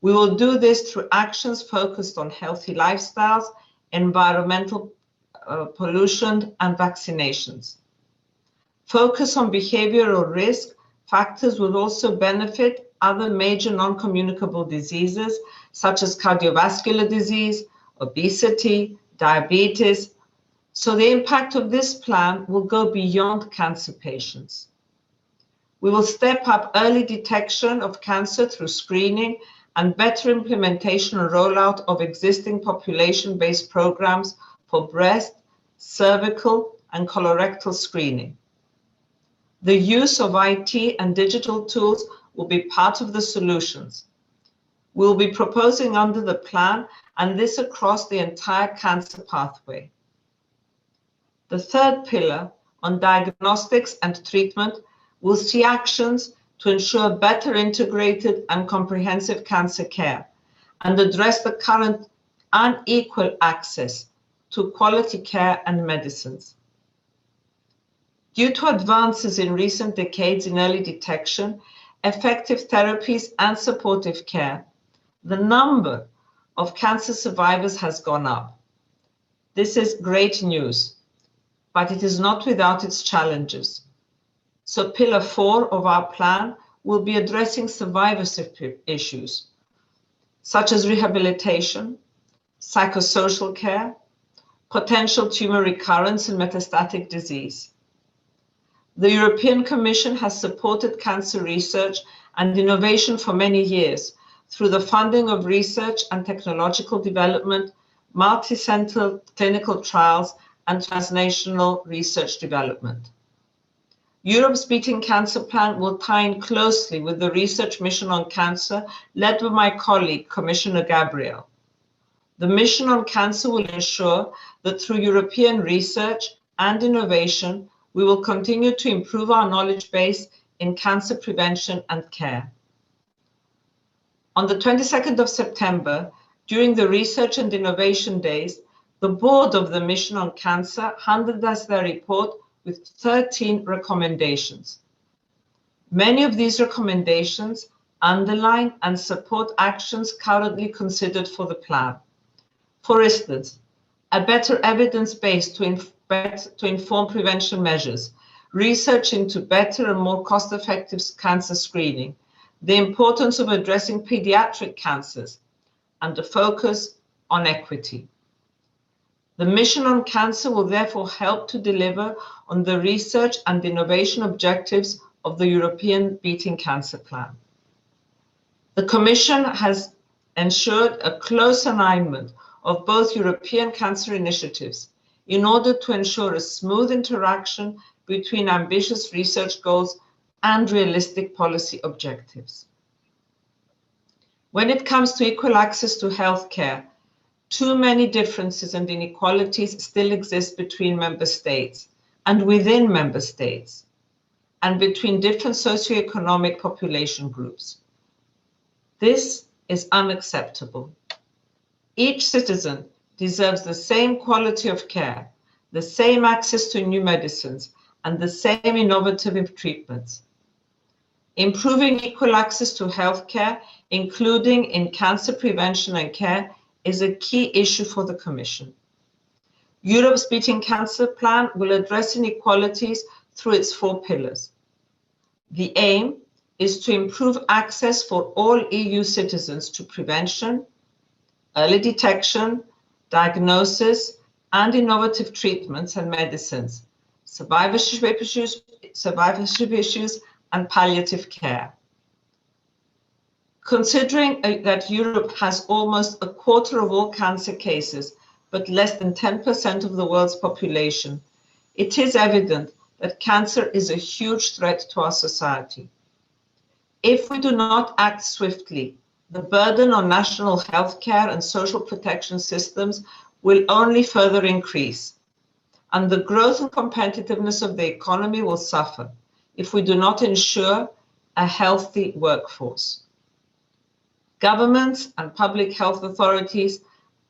We will do this through actions focused on healthy lifestyles, environmental pollution, and vaccinations. Focus on behavioral risk factors will also benefit other major non-communicable diseases such as cardiovascular disease, obesity, diabetes. So the impact of this plan will go beyond cancer patients. We will step up early detection of cancer through screening and better implementation and rollout of existing population-based programs for breast, cervical, and colorectal screening. The use of IT and digital tools will be part of the solutions. We will be proposing under the plan, and this across the entire cancer pathway. The third pillar on diagnostics and treatment will see actions to ensure better integrated and comprehensive cancer care and address the current unequal access to quality care and medicines. Due to advances in recent decades in early detection, effective therapies and supportive care, the number of cancer survivors has gone up. This is great news, but it is not without its challenges. So Pillar 4 of our plan will be addressing survivorship issues, such as rehabilitation, psychosocial care, potential tumor recurrence and metastatic disease. The European Commission has supported cancer research and innovation for many years through the funding of research and technological development, multi-center clinical trials, and transnational research development. Europe's Beating Cancer Plan will tie in closely with the research mission on cancer led by my colleague, Commissioner Gabriel. The mission on cancer will ensure that through European research and innovation, we will continue to improve our knowledge base in cancer prevention and care. On the 22nd of September, during the Research and Innovation Days, the board of the Mission on Cancer handed us their report with 13 recommendations. Many of these recommendations underline and support actions currently considered for the plan. For instance, a better evidence base to inform prevention measures, research into better and more cost-effective cancer screening, the importance of addressing pediatric cancers, and a focus on equity. The Mission on Cancer will therefore help to deliver on the research and innovation objectives of the European Beating Cancer Plan. The Commission has ensured a close alignment of both European cancer initiatives in order to ensure a smooth interaction between ambitious research goals and realistic policy objectives. When it comes to equal access to healthcare, too many differences and inequalities still exist between member states and within member states, and between different socioeconomic population groups. This is unacceptable. Each citizen deserves the same quality of care, the same access to new medicines, and the same innovative treatments. Improving equal access to healthcare, including in cancer prevention and care, is a key issue for the Commission. Europe's Beating Cancer Plan will address inequalities through its 4 pillars. The aim is to improve access for all EU citizens to prevention, early detection, diagnosis, and innovative treatments and medicines, survivorship issues, and palliative care. Considering that Europe has almost a quarter of all cancer cases, but less than 10% of the world's population, it is evident that cancer is a huge threat to our society. If we do not act swiftly, the burden on national healthcare and social protection systems will only further increase, and the growth and competitiveness of the economy will suffer if we do not ensure a healthy workforce. Governments and public health authorities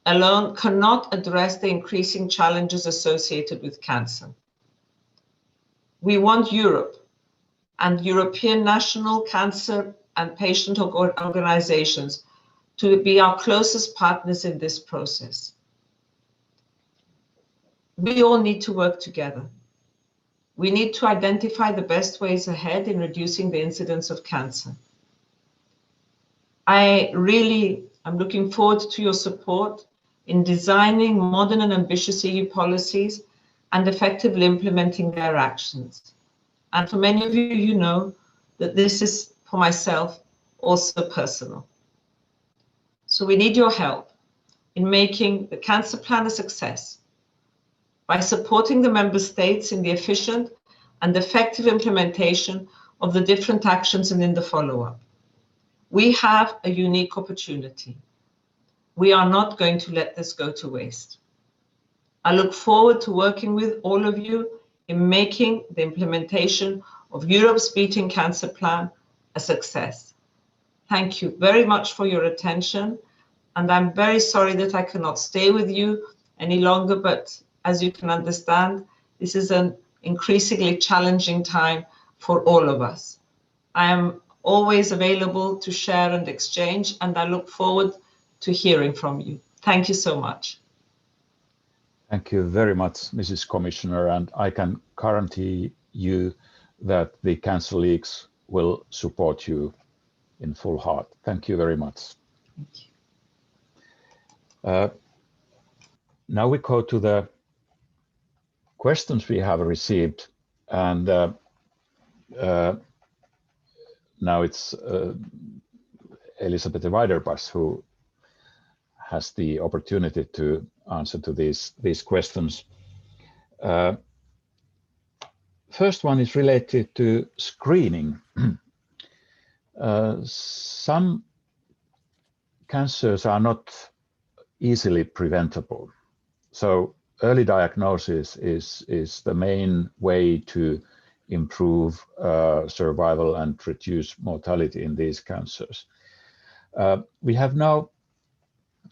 alone cannot address the increasing challenges associated with cancer. We want Europe and European national cancer and patient organizations to be our closest partners in this process. We all need to work together. We need to identify the best ways ahead in reducing the incidence of cancer. I really am looking forward to your support in designing modern and ambitious EU policies and effectively implementing their actions. And for many of you, you know that this is, for myself, also personal. So we need your help in making the cancer plan a success by supporting the member states in the efficient and effective implementation of the different actions and in the follow-up. We have a unique opportunity. We are not going to let this go to waste. I look forward to working with all of you in making the implementation of Europe's Beating Cancer Plan a success. Thank you very much for your attention, and I'm very sorry that I cannot stay with you any longer, but as you can understand, this is an increasingly challenging time for all of us. I am always available to share and exchange, and I look forward to hearing from you. Thank you so much. Thank you very much, Mrs. Commissioner, and I can guarantee you that the Cancer Leagues will support you in full heart. Thank you very much. Thank you. Now we go to the questions we have received, and now it's Elisabete Weiderpass who has the opportunity to answer to these questions. First one is related to screening. Some cancers are not easily preventable. So early diagnosis is the main way to improve survival and reduce mortality in these cancers. We have now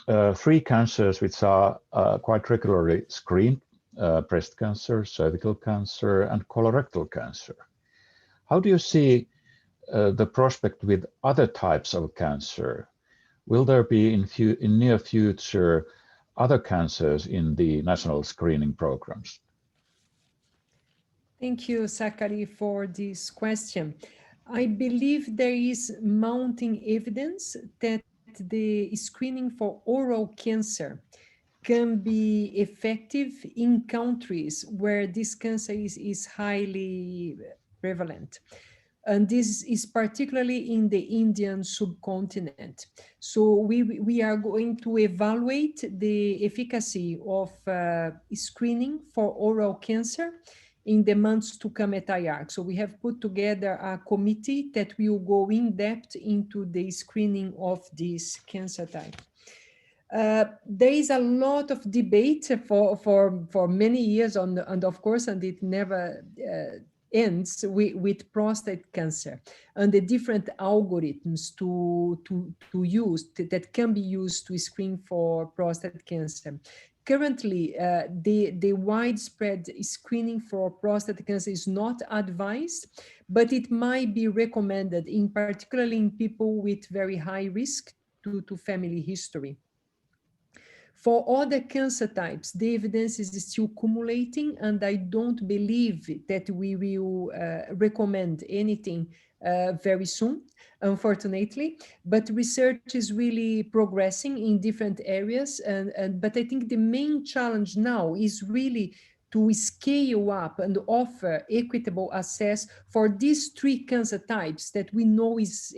3 cancers which are quite regularly screened: breast cancer, cervical cancer, and colorectal cancer. How do you see the prospect with other types of cancer? Will there be in near future other cancers in the national screening programs? Thank you, Sakari, for this question. I believe there is mounting evidence that the screening for oral cancer can be effective in countries where this cancer is highly prevalent. And this is particularly in the Indian subcontinent. So we are going to evaluate the efficacy of screening for oral cancer in the months to come at IARC. So we have put together a committee that will go in depth into the screening of this cancer type. There is a lot of debate for many years and of course, and it never ends with prostate cancer and the different algorithms to use that can be used to screen for prostate cancer. Currently, the widespread screening for prostate cancer is not advised, but it might be recommended, in particularly in people with very high risk due to family history. For other cancer types, the evidence is still accumulating, and I don't believe that we will recommend anything very soon, unfortunately. But research is really progressing in different areas, but I think the main challenge now is really to scale up and offer equitable access for these 3 cancer types that we know is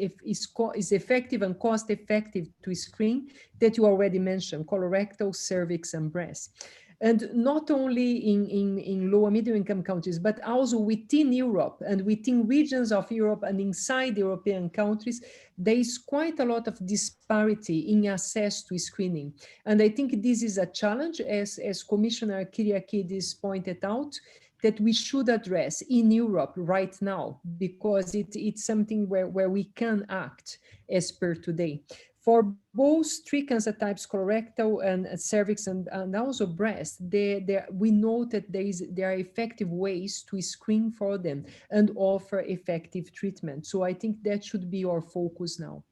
effective and cost effective to screen, that you already mentioned: colorectal, cervix, and breast. And not only in low and middle income countries, but also within Europe and within regions of Europe and inside European countries, there is quite a lot of disparity in access to screening. And I think this is a challenge, as Commissioner Kyriakides pointed out, that we should address in Europe right now, because it's something where we can act as per today. For both 3 cancer types, colorectal and cervix and also breast, we know that there are effective ways to screen for them and offer effective treatment. So I think that should be our focus now.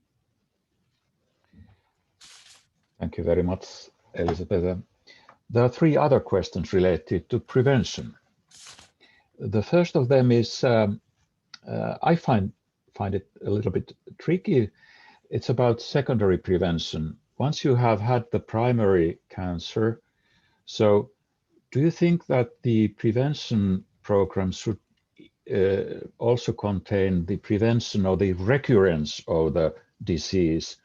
Thank you very much, Elisabete. There are 3 other questions related to prevention. The first of them is, I find it a little bit tricky. It's about secondary prevention. Once you have had the primary cancer, so do you think that the prevention program should also contain the prevention or the recurrence of the disease,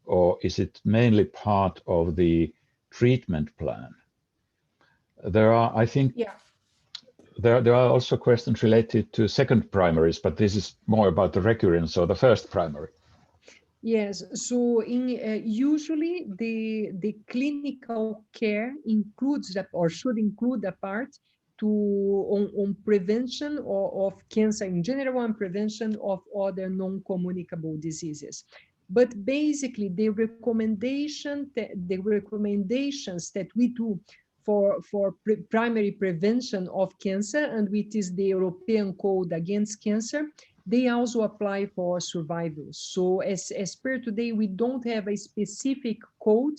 or is it mainly part of the treatment plan? There are, I think, there are also questions related to second primaries, but this is more about the recurrence or the first primary. Yes, so in usually the clinical care includes that, or should include a part to on prevention of cancer in general and prevention of other non-communicable diseases. But basically, the recommendations that we do for primary prevention of cancer, and which is the European Code Against Cancer, they also apply for survivors. So as per today, we don't have a specific code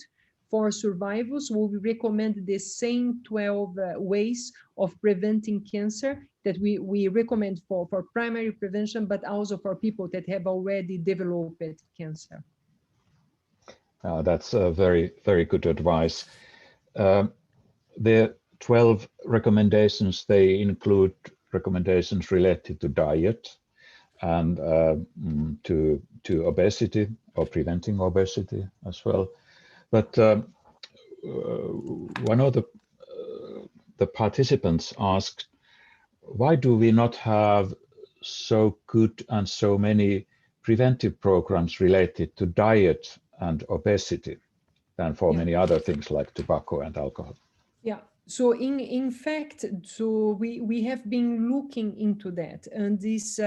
for survivors. We recommend the same 12 ways of preventing cancer that we recommend for primary prevention, but also for people that have already developed cancer. That's very, very good advice. The 12 recommendations, they include recommendations related to diet and to obesity or preventing obesity as well. But one of the participants asked, why do we not have so good and so many preventive programs related to diet and obesity than for many other things like tobacco and alcohol? Yeah, so in fact, so we have been looking into that, and this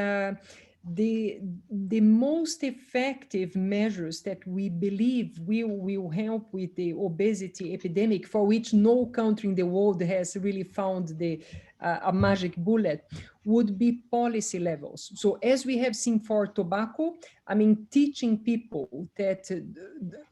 the most effective measures that we believe will help with the obesity epidemic, for which no country in the world has really found a magic bullet, would be policy levels. So as we have seen for tobacco, I mean, teaching people that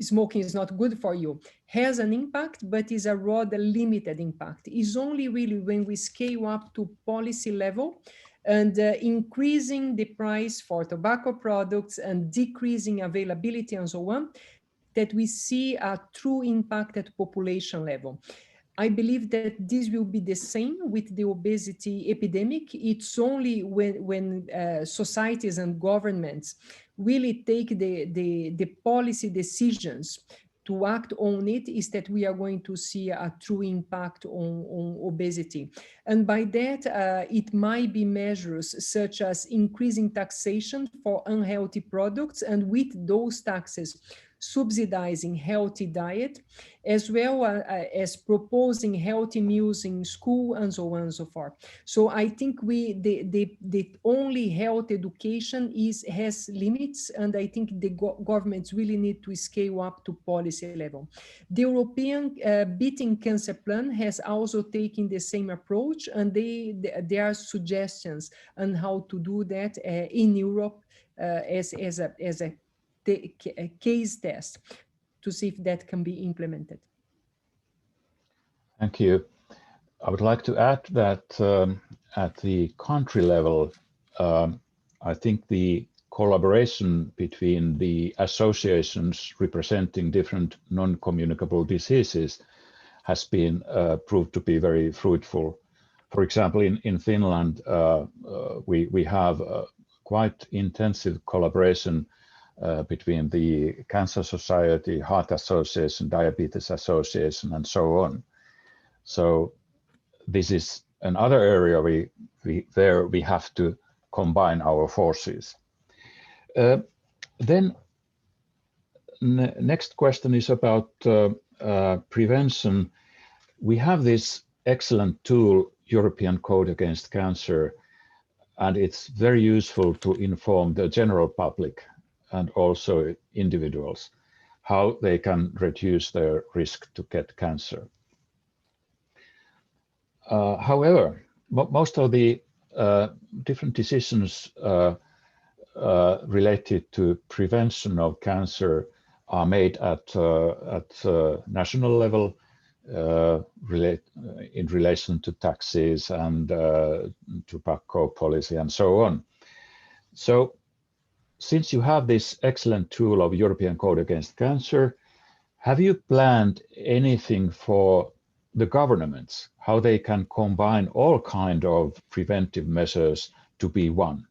smoking is not good for you has an impact, but is a rather limited impact. It's only really when we scale up to policy level and increasing the price for tobacco products and decreasing availability and so on, that we see a true impact at population level. I believe that this will be the same with the obesity epidemic. It's only when societies and governments really take the policy decisions to act on it, is that we are going to see a true impact on obesity. And by that, it might be measures such as increasing taxation for unhealthy products, and with those taxes, subsidizing healthy diet, as well as proposing healthy meals in school and so on and so forth. So I think the only health education has limits, and I think the governments really need to scale up to policy level. The European Beating Cancer Plan has also taken the same approach, and there are suggestions on how to do that in Europe as a case test to see if that can be implemented. Thank you. I would like to add that at the country level, I think the collaboration between the associations representing different non-communicable diseases has been proved to be very fruitful. For example, in Finland, we have quite intensive collaboration between the Cancer Society, Heart Association, Diabetes Association, and so on. So this is another area where we have to combine our forces. Then next question is about prevention. We have this excellent tool, European Code Against Cancer, and it's very useful to inform the general public and also individuals how they can reduce their risk to get cancer. However, most of the different decisions related to prevention of cancer are made at national level in relation to taxes and tobacco policy and so on. So since you have this excellent tool of European Code Against Cancer, have you planned anything for the governments, how they can combine all kind of preventive measures to be one?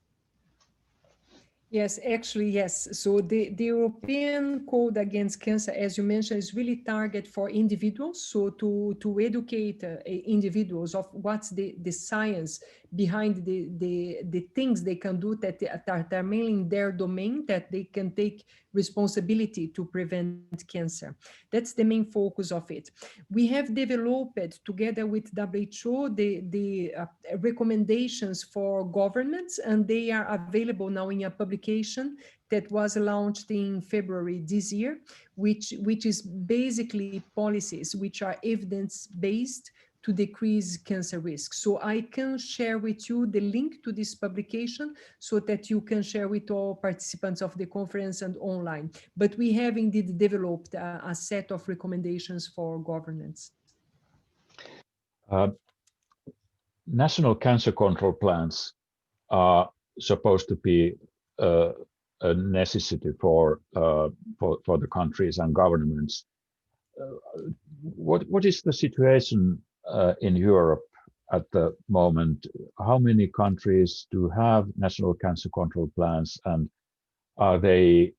Yes, actually, yes. So the European Code Against Cancer, as you mentioned, is really targeted for individuals. So to educate individuals of what's the science behind the things they can do that are mainly in their domain, that they can take responsibility to prevent cancer. That's the main focus of it. We have developed together with WHO the recommendations for governments, and they are available now in a publication that was launched in February this year, which is basically policies which are evidence-based to decrease cancer risk. So I can share with you the link to this publication so that you can share with all participants of the conference and online. But we have indeed developed a set of recommendations for governance. National cancer control plans are supposed to be a necessity for the countries and governments. What is the situation in Europe at the moment? How many countries do have national cancer control plans, and are they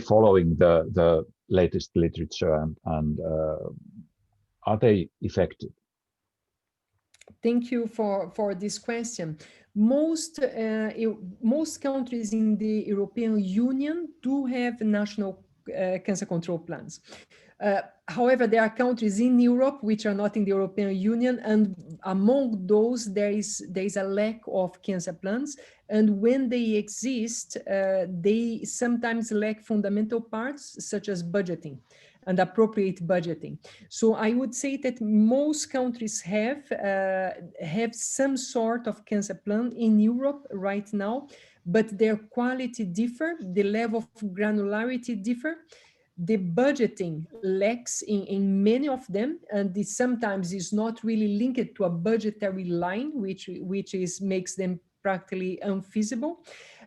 following the latest literature, and are they effective? Thank you for this question. Most countries in the European Union do have national cancer control plans. However, there are countries in Europe which are not in the European Union, and among those there is a lack of cancer plans. And when they exist, they sometimes lack fundamental parts such as budgeting and appropriate budgeting. So I would say that most countries have some sort of cancer plan in Europe right now, but their quality differ, the level of granularity differ. The budgeting lacks in many of them, and this sometimes is not really linked to a budgetary line, which makes them practically unfeasible.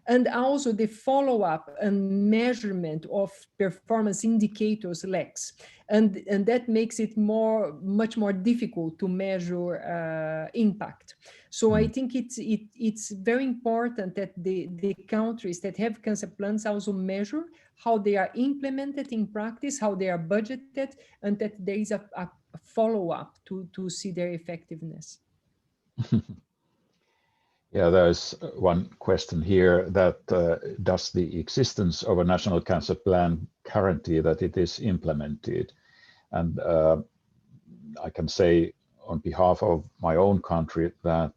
And also the follow-up and measurement of performance indicators lacks. And that makes it much more difficult to measure impact. So I think it's very important that the countries that have cancer plans also measure how they are implemented in practice, how they are budgeted, and that there is a follow-up to see their effectiveness. Yeah, there's one question here that does the existence of a national cancer plan guarantee that it is implemented? And I can say on behalf of my own country that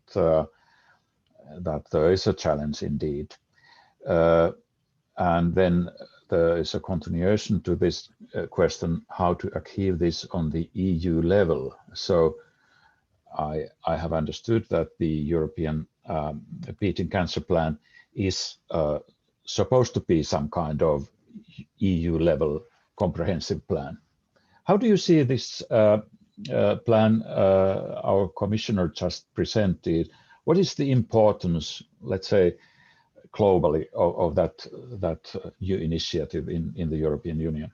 there is a challenge indeed. And then there is a continuation to this question, how to achieve this on the EU level. So I have understood that the European Beating Cancer Plan is supposed to be some kind of EU level comprehensive plan. How do you see this plan our commissioner just presented? What is the importance, let's say, globally of that new initiative in the European Union?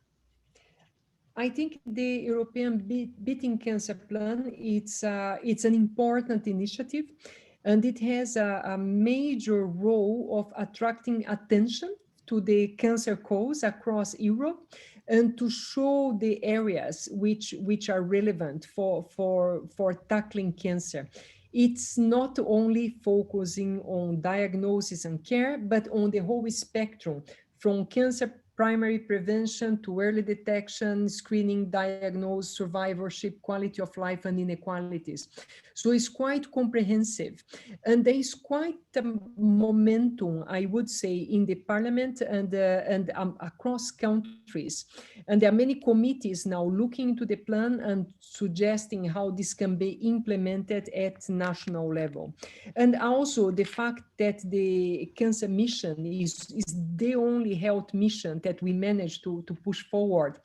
I think the European Beating Cancer Plan, it's an important initiative, and it has a major role of attracting attention to the cancer cause across Europe, and to show the areas which are relevant for tackling cancer. It's not only focusing on diagnosis and care, but on the whole spectrum, from cancer primary prevention to early detection, screening, diagnosis, survivorship, quality of life, and inequalities. So it's quite comprehensive. And there is quite a momentum, I would say, in the parliament and across countries. And there are many committees now looking into the plan and suggesting how this can be implemented at national level. And also the fact that the cancer mission is the only health mission that we managed to push forward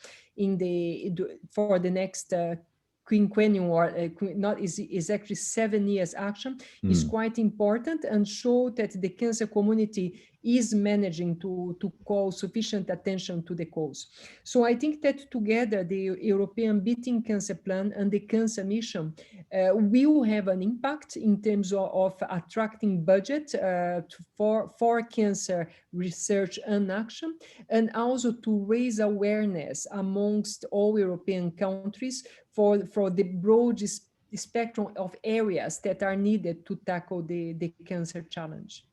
for the next quinquennium, or is actually 7 years action, is quite important, and show that the cancer community is managing to call sufficient attention to the cause. So I think that together the European Beating Cancer Plan and the Cancer Mission will have an impact in terms of attracting budget for cancer research and action, and also to raise awareness amongst all European countries for the broad spectrum of areas that are needed to tackle the cancer challenge.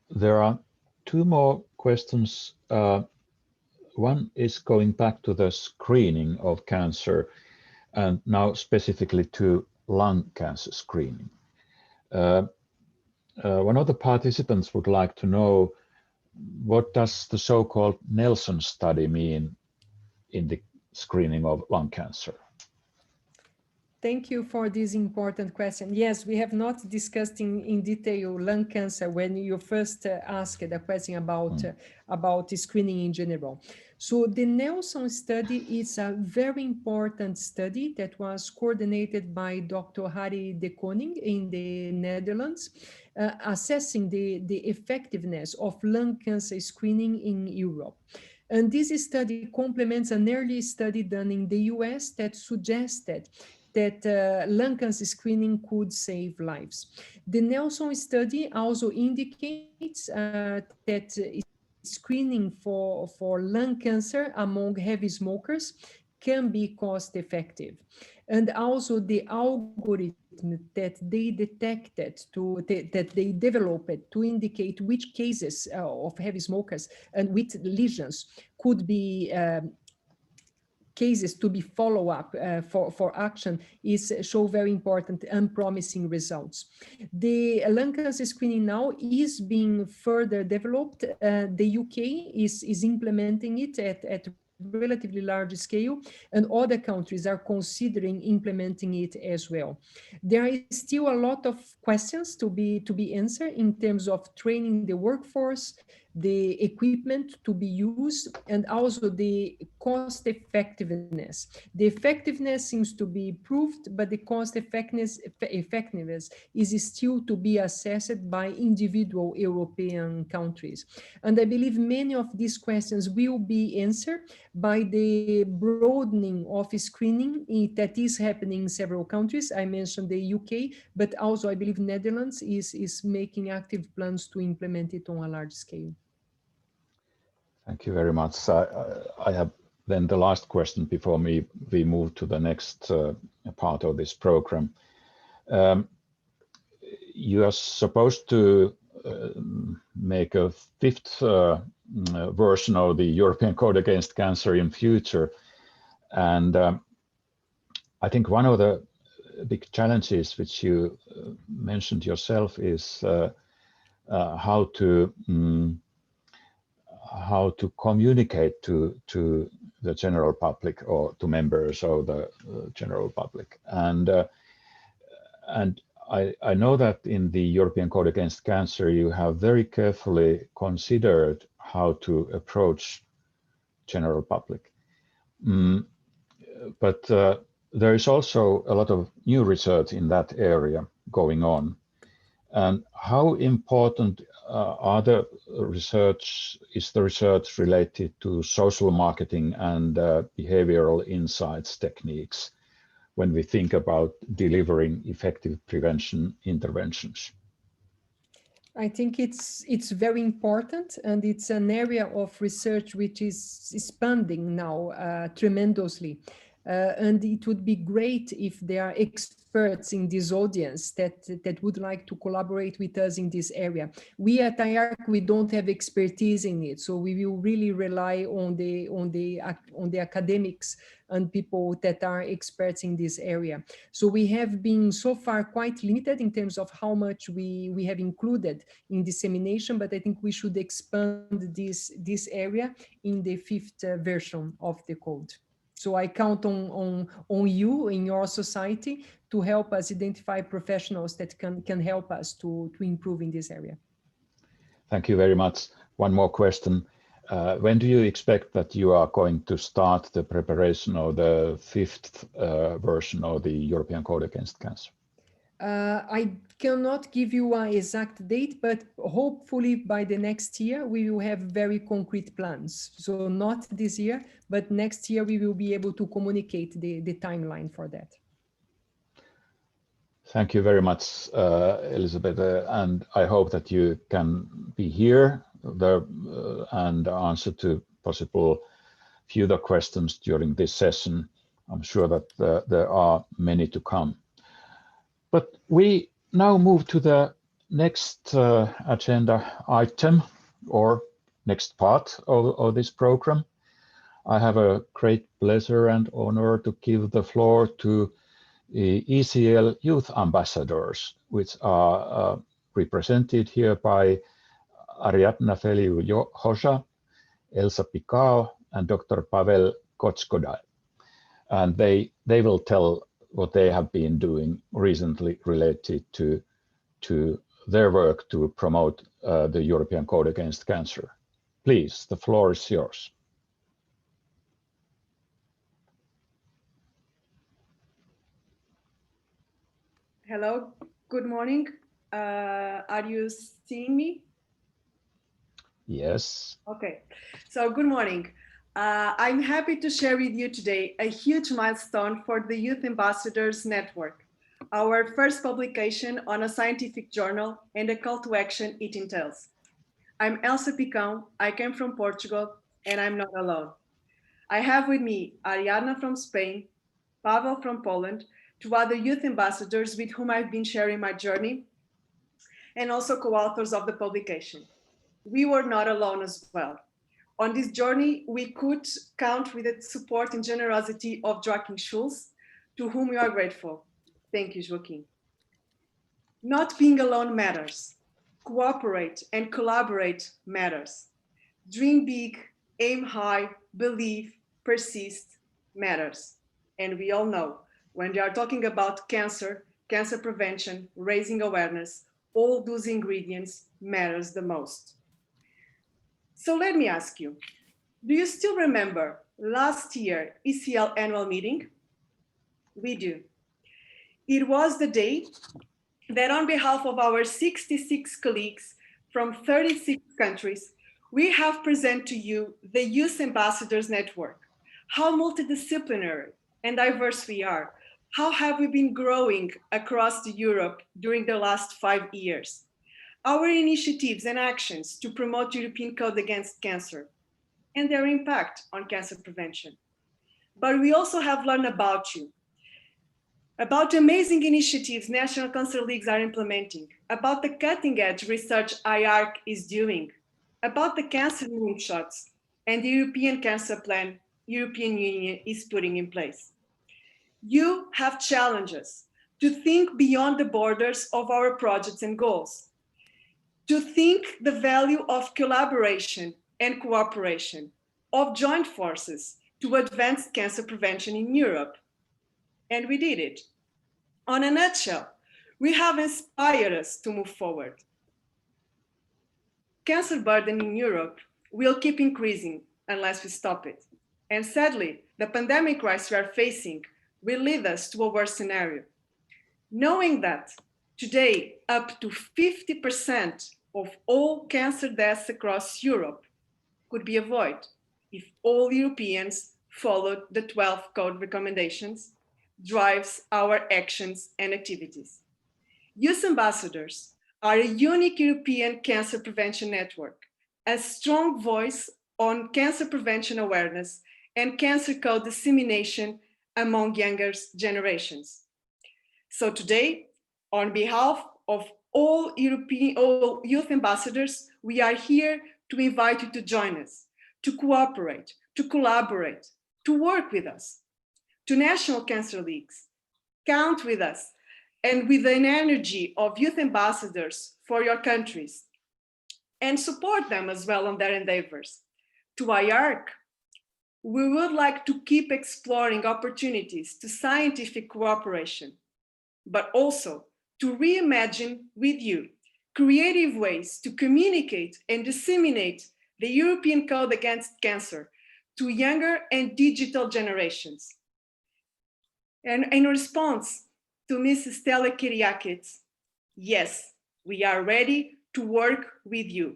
There are two more questions. One is going back to the screening of cancer, and now specifically to lung cancer screening. One of the participants would like to know, what does the so-called Nelson study mean in the screening of lung cancer? Thank you for this important question. Yes, we have not discussed in detail lung cancer when you first asked a question about screening in general. So the Nelson study is a very important study that was coordinated by Dr. Harry de Koning in the Netherlands, assessing the effectiveness of lung cancer screening in Europe. And this study complements an early study done in the US that suggested that lung cancer screening could save lives. The Nelson study also indicates that screening for lung cancer among heavy smokers can be cost effective. And also the algorithm that they detected, that they developed to indicate which cases of heavy smokers and which lesions could be cases to be follow up for action show very important and promising results. The lung cancer screening now is being further developed. The UK is implementing it at relatively large scale, and other countries are considering implementing it as well. There is still a lot of questions to be answered in terms of training the workforce, the equipment to be used, and also the cost effectiveness. The effectiveness seems to be proved, but the cost effectiveness is still to be assessed by individual European countries. And I believe many of these questions will be answered by the broadening of screening that is happening in several countries. I mentioned the UK, but also I believe Netherlands is making active plans to implement it on a large scale. Thank you very much. I have then the last question before we move to the next part of this program. You are supposed to make a fifth version of the European Code Against Cancer in future. And I think one of the big challenges which you mentioned yourself is how to communicate to the general public or to members of the general public. And I know that in the European Code Against Cancer, you have very carefully considered how to approach general public. But there is also a lot of new research in that area going on. And how important is the research related to social marketing and behavioral insights techniques when we think about delivering effective prevention interventions? I think it's very important, and it's an area of research which is expanding now tremendously. And it would be great if there are experts in this audience that would like to collaborate with us in this area. We at IARC, we don't have expertise in it, so we will really rely on the academics and people that are experts in this area. So we have been so far quite limited in terms of how much we have included in dissemination, but I think we should expand this area in the fifth version of the code. So I count on you in your society to help us identify professionals that can help us to improve in this area. Thank you very much. One more question. When do you expect that you are going to start the preparation of the fifth version of the European Code Against Cancer? I cannot give you an exact date, but hopefully by the next year, we will have very concrete plans. So not this year, but next year, we will be able to communicate the timeline for that. Thank you very much, Elisabete, and I hope that you can be here and answer to possible further questions during this session. I'm sure that there are many to come. But we now move to the next agenda item, or next part of this program. I have a great pleasure and honor to give the floor to ECL Youth Ambassadors, which are represented here by Ariadna Feliu-Hoja, Elsa Picao, and Dr. Pavel Kotskoda. And they will tell what they have been doing recently related to their work to promote the European Code Against Cancer. Please, the floor is yours. Hello, good morning. Are you seeing me? Yes. Okay, so good morning. I'm happy to share with you today a huge milestone for the Youth Ambassadors Network, our first publication on a scientific journal and a call to action it entails. I'm Elsa Picao, I came from Portugal, and I'm not alone. I have with me Ariadna from Spain, Pavel from Poland, two other youth ambassadors with whom I've been sharing my journey, and also co-authors of the publication. We were not alone as well. On this journey, we could count with the support and generosity of Joachim Schulz, to whom we are grateful. Thank you, Joachim. Not being alone matters. Cooperate and collaborate matters. Dream big, aim high, believe, persist matters. And we all know, when they are talking about cancer, cancer prevention, raising awareness, all those ingredients matters the most. So let me ask you, do you still remember last year ECL annual meeting? We do. It was the day that on behalf of our 66 colleagues from 36 countries, we have presented to you the Youth Ambassadors Network. How multidisciplinary and diverse we are. How have we been growing across Europe during the last 5 years? Our initiatives and actions to promote European Code Against Cancer and their impact on cancer prevention. But we also have learned about you, about amazing initiatives national cancer leagues are implementing, about the cutting edge research IARC is doing, about the cancer moonshots and the European Cancer Plan European Union is putting in place. You have challenges to think beyond the borders of our projects and goals, to think the value of collaboration and cooperation, of joint forces to advance cancer prevention in Europe. And we did it. On a nutshell, we have inspired us to move forward. Cancer burden in Europe will keep increasing unless we stop it. And sadly, the pandemic crisis we are facing will lead us to a worse scenario. Knowing that today, up to 50% of all cancer deaths across Europe could be avoided if all Europeans followed the 12 code recommendations, drives our actions and activities. Youth Ambassadors are a unique European cancer prevention network, a strong voice on cancer prevention awareness and cancer code dissemination among younger generations. So today, on behalf of all youth ambassadors, we are here to invite you to join us, to cooperate, to collaborate, to work with us. To national cancer leagues, count with us and with an energy of youth ambassadors for your countries and support them as well on their endeavors. To IARC, we would like to keep exploring opportunities to scientific cooperation, but also to reimagine with you creative ways to communicate and disseminate the European Code Against Cancer to younger and digital generations. And in response to Mrs. Stella Kyriakides, yes, we are ready to work with you,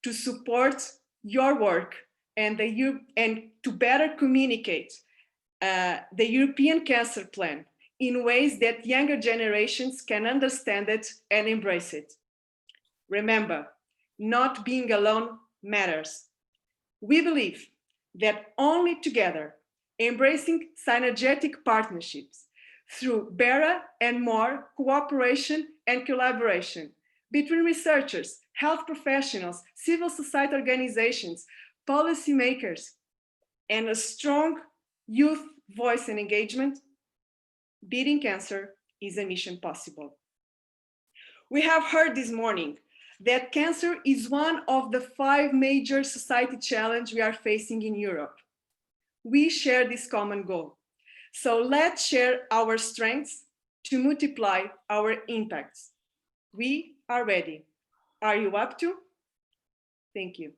to support your work and to better communicate the European Cancer Plan in ways that younger generations can understand it and embrace it. Remember, not being alone matters. We believe that only together embracing synergetic partnerships through better and more cooperation and collaboration between researchers, health professionals, civil society organizations, policymakers, and a strong youth voice and engagement, beating cancer is a mission possible. We have heard this morning that cancer is one of the 5 major society challenges we are facing in Europe. We share this common goal. So let's share our strengths to multiply our impacts. We are ready. Are you up to? Thank you.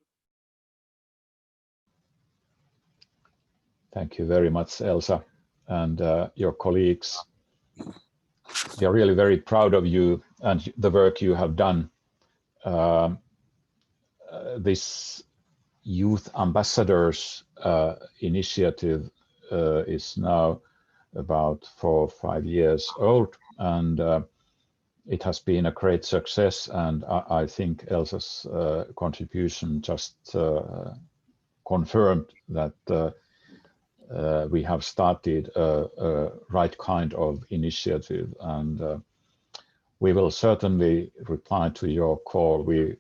Thank you very much, Elsa, and your colleagues. We are really very proud of you and the work you have done. This Youth Ambassadors initiative is now about 4 or 5 years old, and it has been a great success. And I think Elsa's contribution just confirmed that we have started a right kind of initiative, and we will certainly reply to your call. We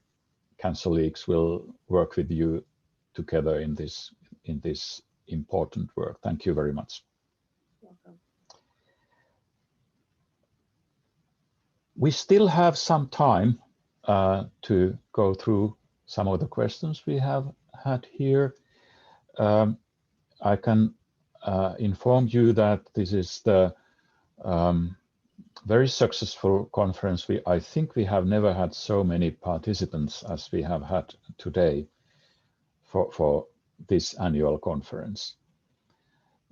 Cancer Leagues will work with you together in this important work. Thank you very much. Welcome. We still have some time to go through some of the questions we have had here. I can inform you that this is the very successful conference. I think we have never had so many participants as we have had today for this annual conference.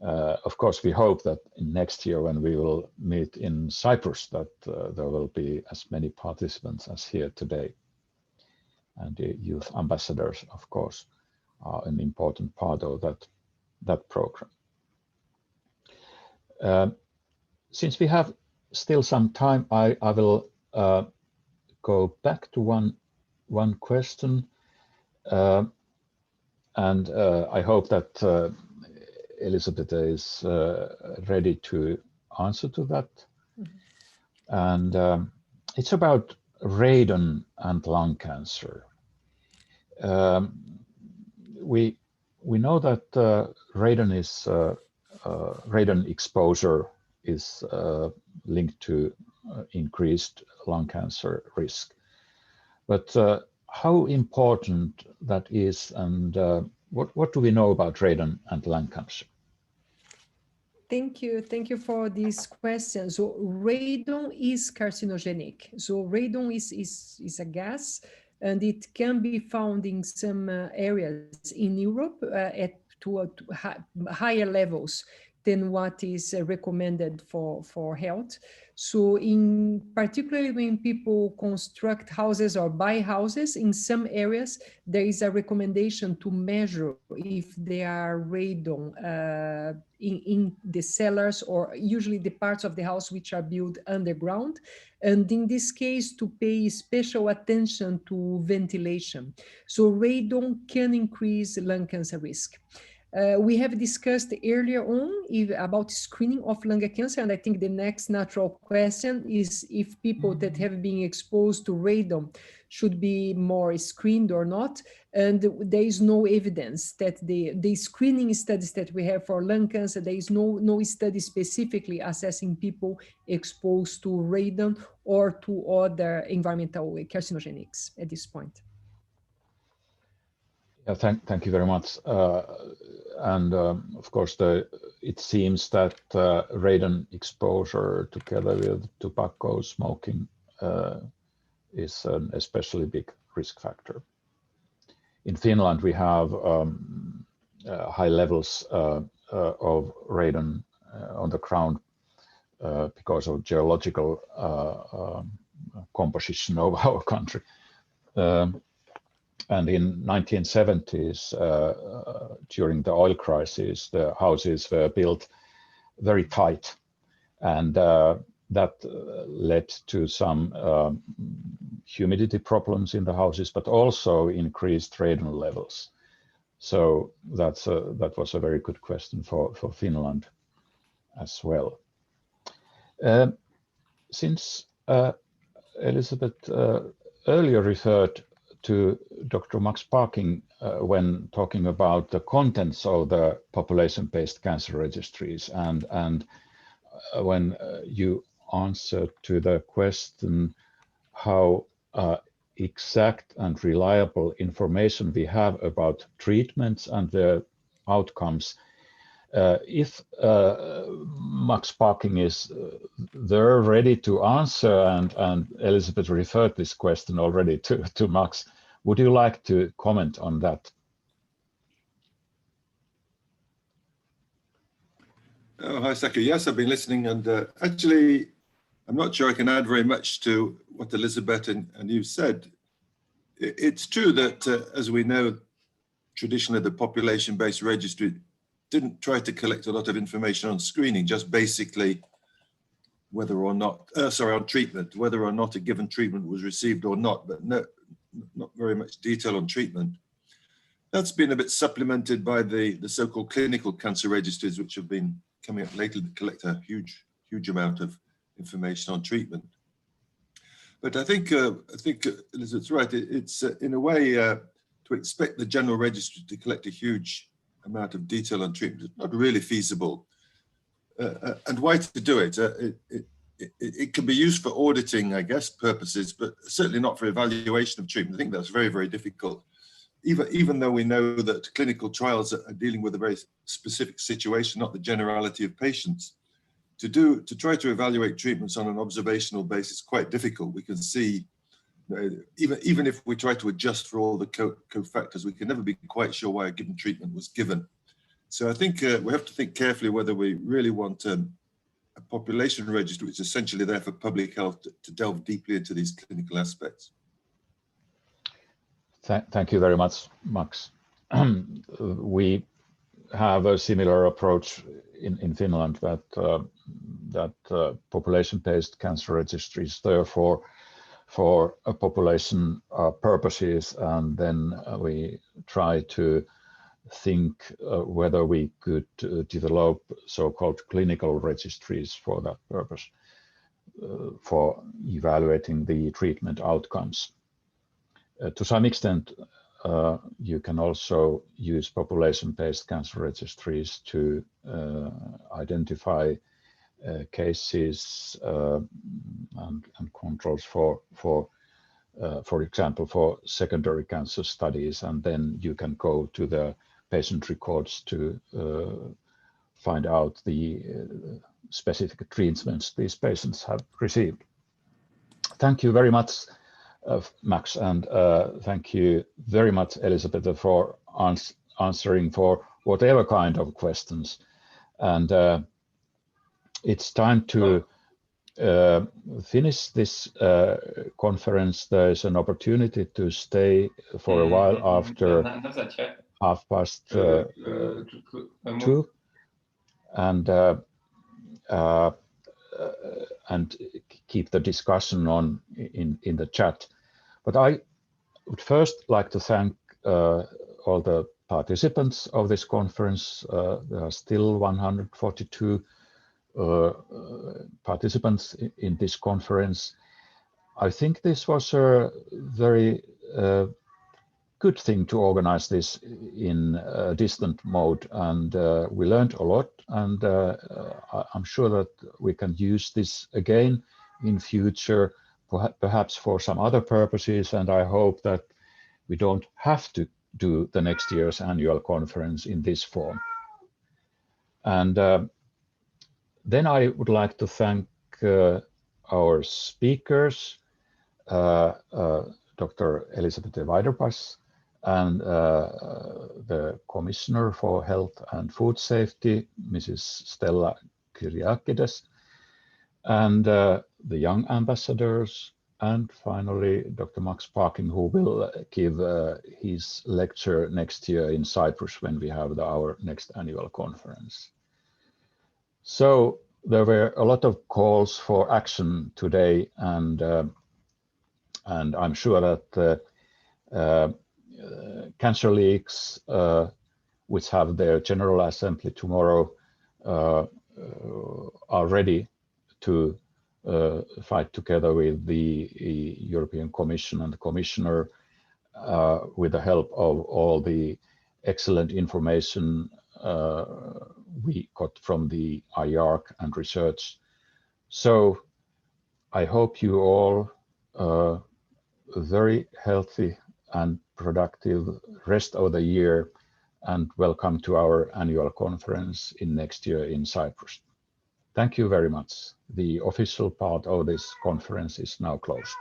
Of course, we hope that next year when we will meet in Cyprus that there will be as many participants as here today. And the youth ambassadors, of course, are an important part of that program. Since we have still some time, I will go back to one question, and I hope that Elisabete is ready to answer to that. Mm-hmm. And it's about radon and lung cancer. We know that radon exposure is linked to increased lung cancer risk. But how important that is, and what do we know about radon and lung cancer? Thank you for this question. So radon is carcinogenic. So radon is a gas, and it can be found in some areas in Europe at higher levels than what is recommended for health. So particularly when people construct houses or buy houses, in some areas, there is a recommendation to measure if there are radon in the cellars, or usually the parts of the house which are built underground. And in this case, to pay special attention to ventilation. So radon can increase lung cancer risk. We have discussed earlier on about screening of lung cancer, and I think the next natural question is if people that have been exposed to radon should be more screened or not. And there is no evidence that the screening studies that we have for lung cancer, there is no study specifically assessing people exposed to radon or to other environmental carcinogenics at this point. Yeah, thank you very much. Of course, it seems that radon exposure together with tobacco smoking is an especially big risk factor. In Finland, we have high levels of radon on the ground because of geological composition of our country. And in 1970s, during the oil crisis, the houses were built very tight, and that led to some humidity problems in the houses, but also increased radon levels. So that was a very good question for Finland as well. Since Elisabete earlier referred to Dr. Max Parkin when talking about the contents of the population-based cancer registries, and when you answered to the question how exact and reliable information we have about treatments and their outcomes. If Max Parkin is there ready to answer, and Elisabete referred this question already to Max, would you like to comment on that? Oh, hi, Sakari. Yes, I've been listening, and actually, I'm not sure I can add very much to what Elisabete and you said. It's true that, as we know, traditionally the population-based registry didn't try to collect a lot of information on screening, just basically whether or not, on treatment, whether or not a given treatment was received or not, but not very much detail on treatment. That's been a bit supplemented by the so-called clinical cancer registries, which have been coming up lately to collect a huge amount of information on treatment. But I think Elisabete's right. It's in a way to expect the general registry to collect a huge amount of detail on treatment is not really feasible. And why to do it? It can be used for auditing, I guess, purposes, but certainly not for evaluation of treatment. I think that's very, very difficult. Even though we know that clinical trials are dealing with a very specific situation, not the generality of patients, to try to evaluate treatments on an observational basis is quite difficult. We can see, even if we try to adjust for all the cofactors, we can never be quite sure why a given treatment was given. So I think we have to think carefully whether we really want a population registry, which is essentially there for public health, to delve deeply into these clinical aspects. Thank you very much, Max. We have a similar approach in Finland, that population-based cancer registry is there for population purposes, and then we try to think whether we could develop so-called clinical registries for that purpose, for evaluating the treatment outcomes. To some extent, you can also use population-based cancer registries to identify cases and controls for example, for secondary cancer studies, and then you can go to the patient records to find out the specific treatments these patients have received. Thank you very much, Max, and thank you very much, Elisabete, for answering for whatever kind of questions. And it's time to finish this conference. There is an opportunity to stay for a while after 2:30, and keep the discussion on in the chat. But I would first like to thank all the participants of this conference. There are still 142 participants in this conference. I think this was a very good thing to organize this in a distant mode, and we learned a lot, and I'm sure that we can use this again in future, perhaps for some other purposes, and I hope that we don't have to do the next year's annual conference in this form. And then I would like to thank our speakers, Dr. Elisabete Weiderpass, and the Commissioner for Health and Food Safety, Mrs. Stella Kyriakides, and the young ambassadors, and finally Dr. Max Parkin, who will give his lecture next year in Cyprus when we have our next annual conference. So there were a lot of calls for action today, and I'm sure that cancer leagues, which have their general assembly tomorrow, are ready to fight together with the European Commission and the Commissioner, with the help of all the excellent information we got from the IARC and research. So I hope you all a very healthy and productive rest of the year, and welcome to our annual conference in next year in Cyprus. Thank you very much. The official part of this conference is now closed.